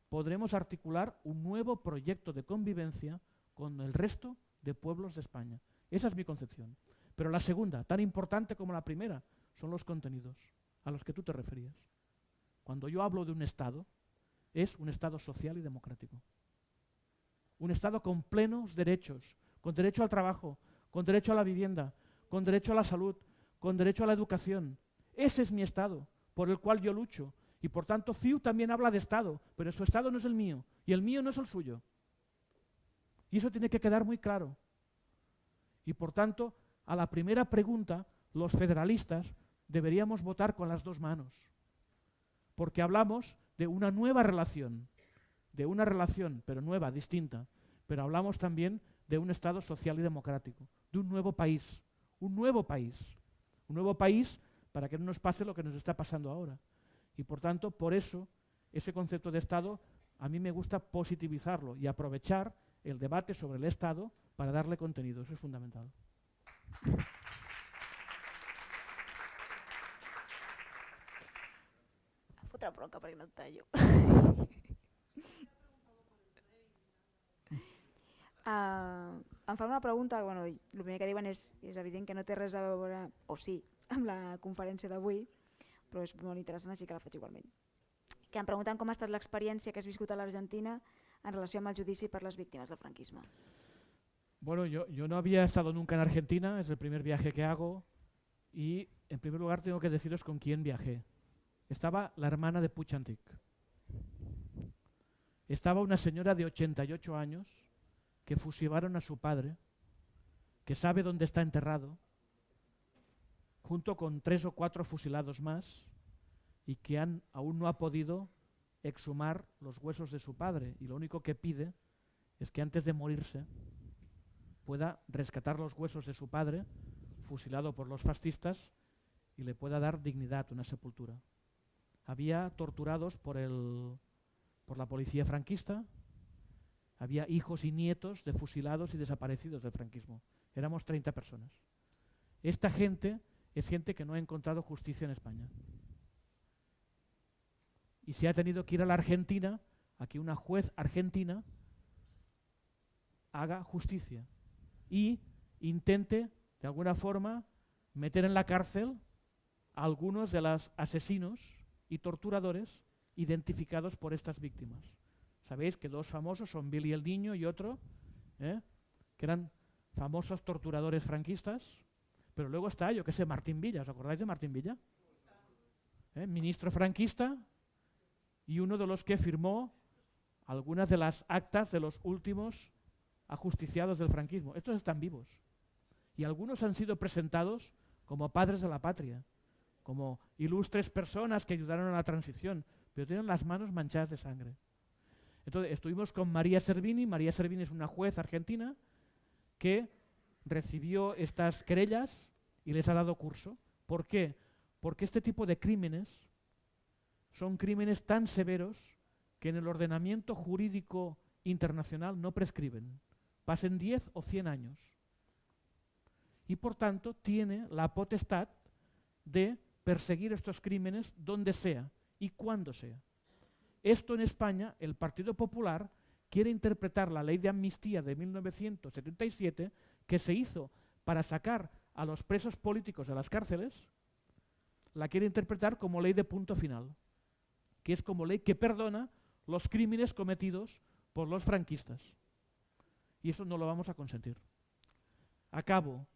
podremos articular un nuevo proyecto de convivencia con el resto de pueblos de España. Esa es mi concepción. Pero la segunda, tan importante como la primera, son los contenidos a los que tú te referías. Cuando yo hablo de un Estado, es un Estado social y democrático. Un Estado con plenos derechos, con derecho al trabajo, con derecho a la vivienda, con derecho a la salud, con derecho a la educación. Ese es mi Estado, por el cual yo lucho. Y por tanto, CiU también habla de Estado, pero su Estado no es el mío, y el mío no es el suyo. Y eso tiene que quedar muy claro. Y por tanto, a la primera pregunta, los federalistas deberíamos votar con las dos manos. Porque hablamos de una nueva relación, pero nueva, distinta. Pero hablamos también de un Estado social y democrático, de un nuevo país, un nuevo país. Un nuevo país para que no nos pase lo que nos está pasando ahora. Y por tanto, por eso, ese concepto de Estado, a mí me gusta positivizarlo y aprovechar el debate sobre el Estado para darle contenido. Eso es fundamental. Fotre bronca perquè no et tallo. Em fan una pregunta, bueno, el primer que diuen és evident que no té res a veure, o sí, amb la conferència d'avui, però és molt interessant, així que la faig igualment. Que em pregunten com ha estat l'experiència que has viscut a l'Argentina en relació amb el judici per les víctimes del franquisme. Bueno, yo no había estado nunca en Argentina, es el primer viaje que hago y en primer lugar tengo que deciros con quién viajé. Estaba la hermana de Puig Antich. Estaba una señora de 88 años que fusilaron a su padre, que sabe dónde está enterrado, junto con 3 o 4 fusilados más y que aún no ha podido exhumar los huesos de su padre y lo único que pide es que antes de morirse pueda rescatar los huesos de su padre, fusilado por los fascistas, y le pueda dar dignidad, una sepultura. Había torturados por la policía franquista, había hijos y nietos de fusilados y desaparecidos del franquismo. Éramos 30 personas. Esta gente es gente que no ha encontrado justicia en España. Y se ha tenido que ir a la Argentina a que una juez argentina haga justicia y intente, de alguna forma, meter en la cárcel a algunos de los asesinos y torturadores identificados por estas víctimas. Sabéis que dos famosos son Billy el Niño y otro, que eran famosos torturadores franquistas, pero luego está, yo qué sé, Martín Villa. ¿Os acordáis de Martín Villa? Ministro franquista y uno de los que firmó algunas de las actas de los últimos ajusticiados del franquismo. Estos están vivos. Y algunos han sido presentados como padres de la patria, como ilustres personas que ayudaron a la transición, pero tienen las manos manchadas de sangre. Entonces estuvimos con María Servini. María Servini es una juez argentina que recibió estas querellas y les ha dado curso. ¿Por qué? Porque este tipo de crímenes son crímenes tan severos que en el ordenamiento jurídico internacional no prescriben. Pasen 10 o 100 años. Y por tanto tiene la potestad de perseguir estos crímenes donde sea y cuando sea. Esto en España, el Partido Popular quiere interpretar la ley de amnistía de 1977, que se hizo para sacar a los presos políticos de las cárceles, la quiere interpretar como ley de punto final, que es como ley que perdona los crímenes cometidos por los franquistas. Y eso no lo vamos a consentir. Acabo,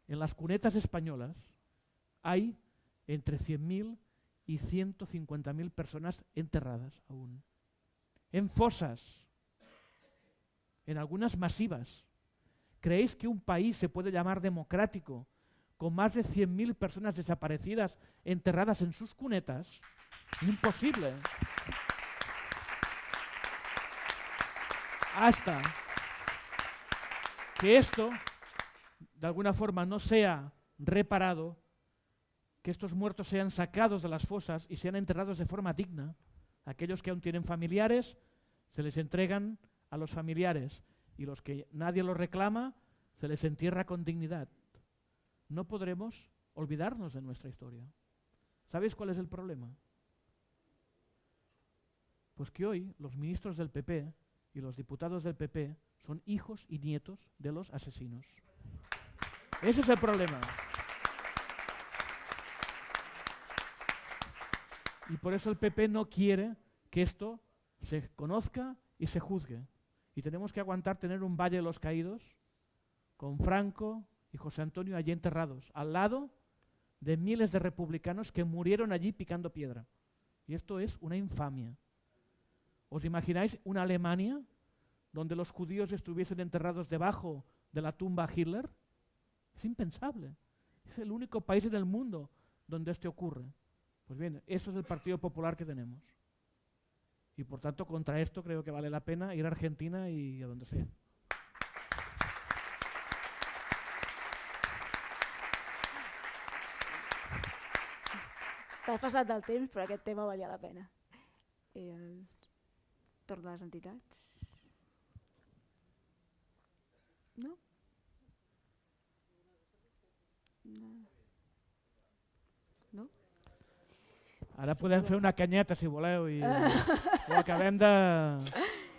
en las cunetas españolas hay entre 100.000 y 150.000 personas enterradas aún. En fosas, en algunas masivas. ¿Creéis que un país se puede llamar democrático con más de 100.000 personas desaparecidas enterradas en sus cunetas? Imposible. Hasta que esto, de alguna forma, no sea reparado, que estos muertos sean sacados de las fosas y sean enterrados de forma digna. Aquellos que aún tienen familiares, se les entregan a los familiares, y los que nadie los reclama, se les entierra con dignidad. No podremos olvidarnos de nuestra historia. ¿Sabéis cuál es el problema? Pues que hoy los ministros del PP y los diputados del PP son hijos y nietos de los asesinos. Ese es el problema. Y por eso el PP no quiere que esto se conozca y se juzgue. Y tenemos que aguantar tener un Valle de los Caídos con Franco y José Antonio allí enterrados, al lado de miles de republicanos que murieron allí picando piedra. Y esto es una infamia. ¿Os imagináis una Alemania donde los judíos estuviesen enterrados debajo de la tumba a Hitler? Es impensable. Es el único país en el mundo donde esto ocurre. Pues bien, eso es el Partido Popular que tenemos. Y por tanto, contra esto creo que vale la pena ir a Argentina y a donde sea. T'has passat del temps, però aquest tema valia la pena. Torn a les entitats. No? No? Ara podem fer una canyeta, si voleu, i ho acabem de...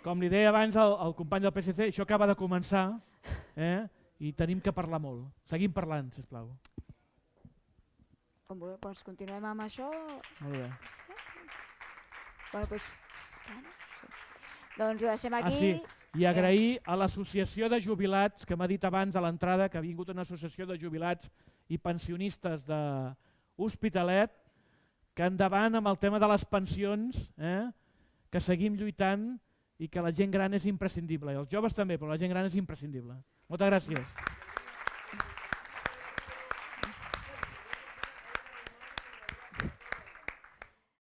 Com li deia abans al company del PSC, això acaba de començar, i tenim que parlar molt. Seguim parlant, sisplau. Com vulgueu, doncs continuem amb això. Molt bé. Bueno, doncs ho deixem aquí. Sí. I agrair a l'associació de jubilats, que m'ha dit abans a l'entrada, que ha vingut una associació de jubilats i pensionistes d'Hospitalet, que endavant amb el tema de les pensions, que seguim lluitant i que la gent gran és imprescindible. I els joves també, però la gent gran és imprescindible. Moltes gràcies.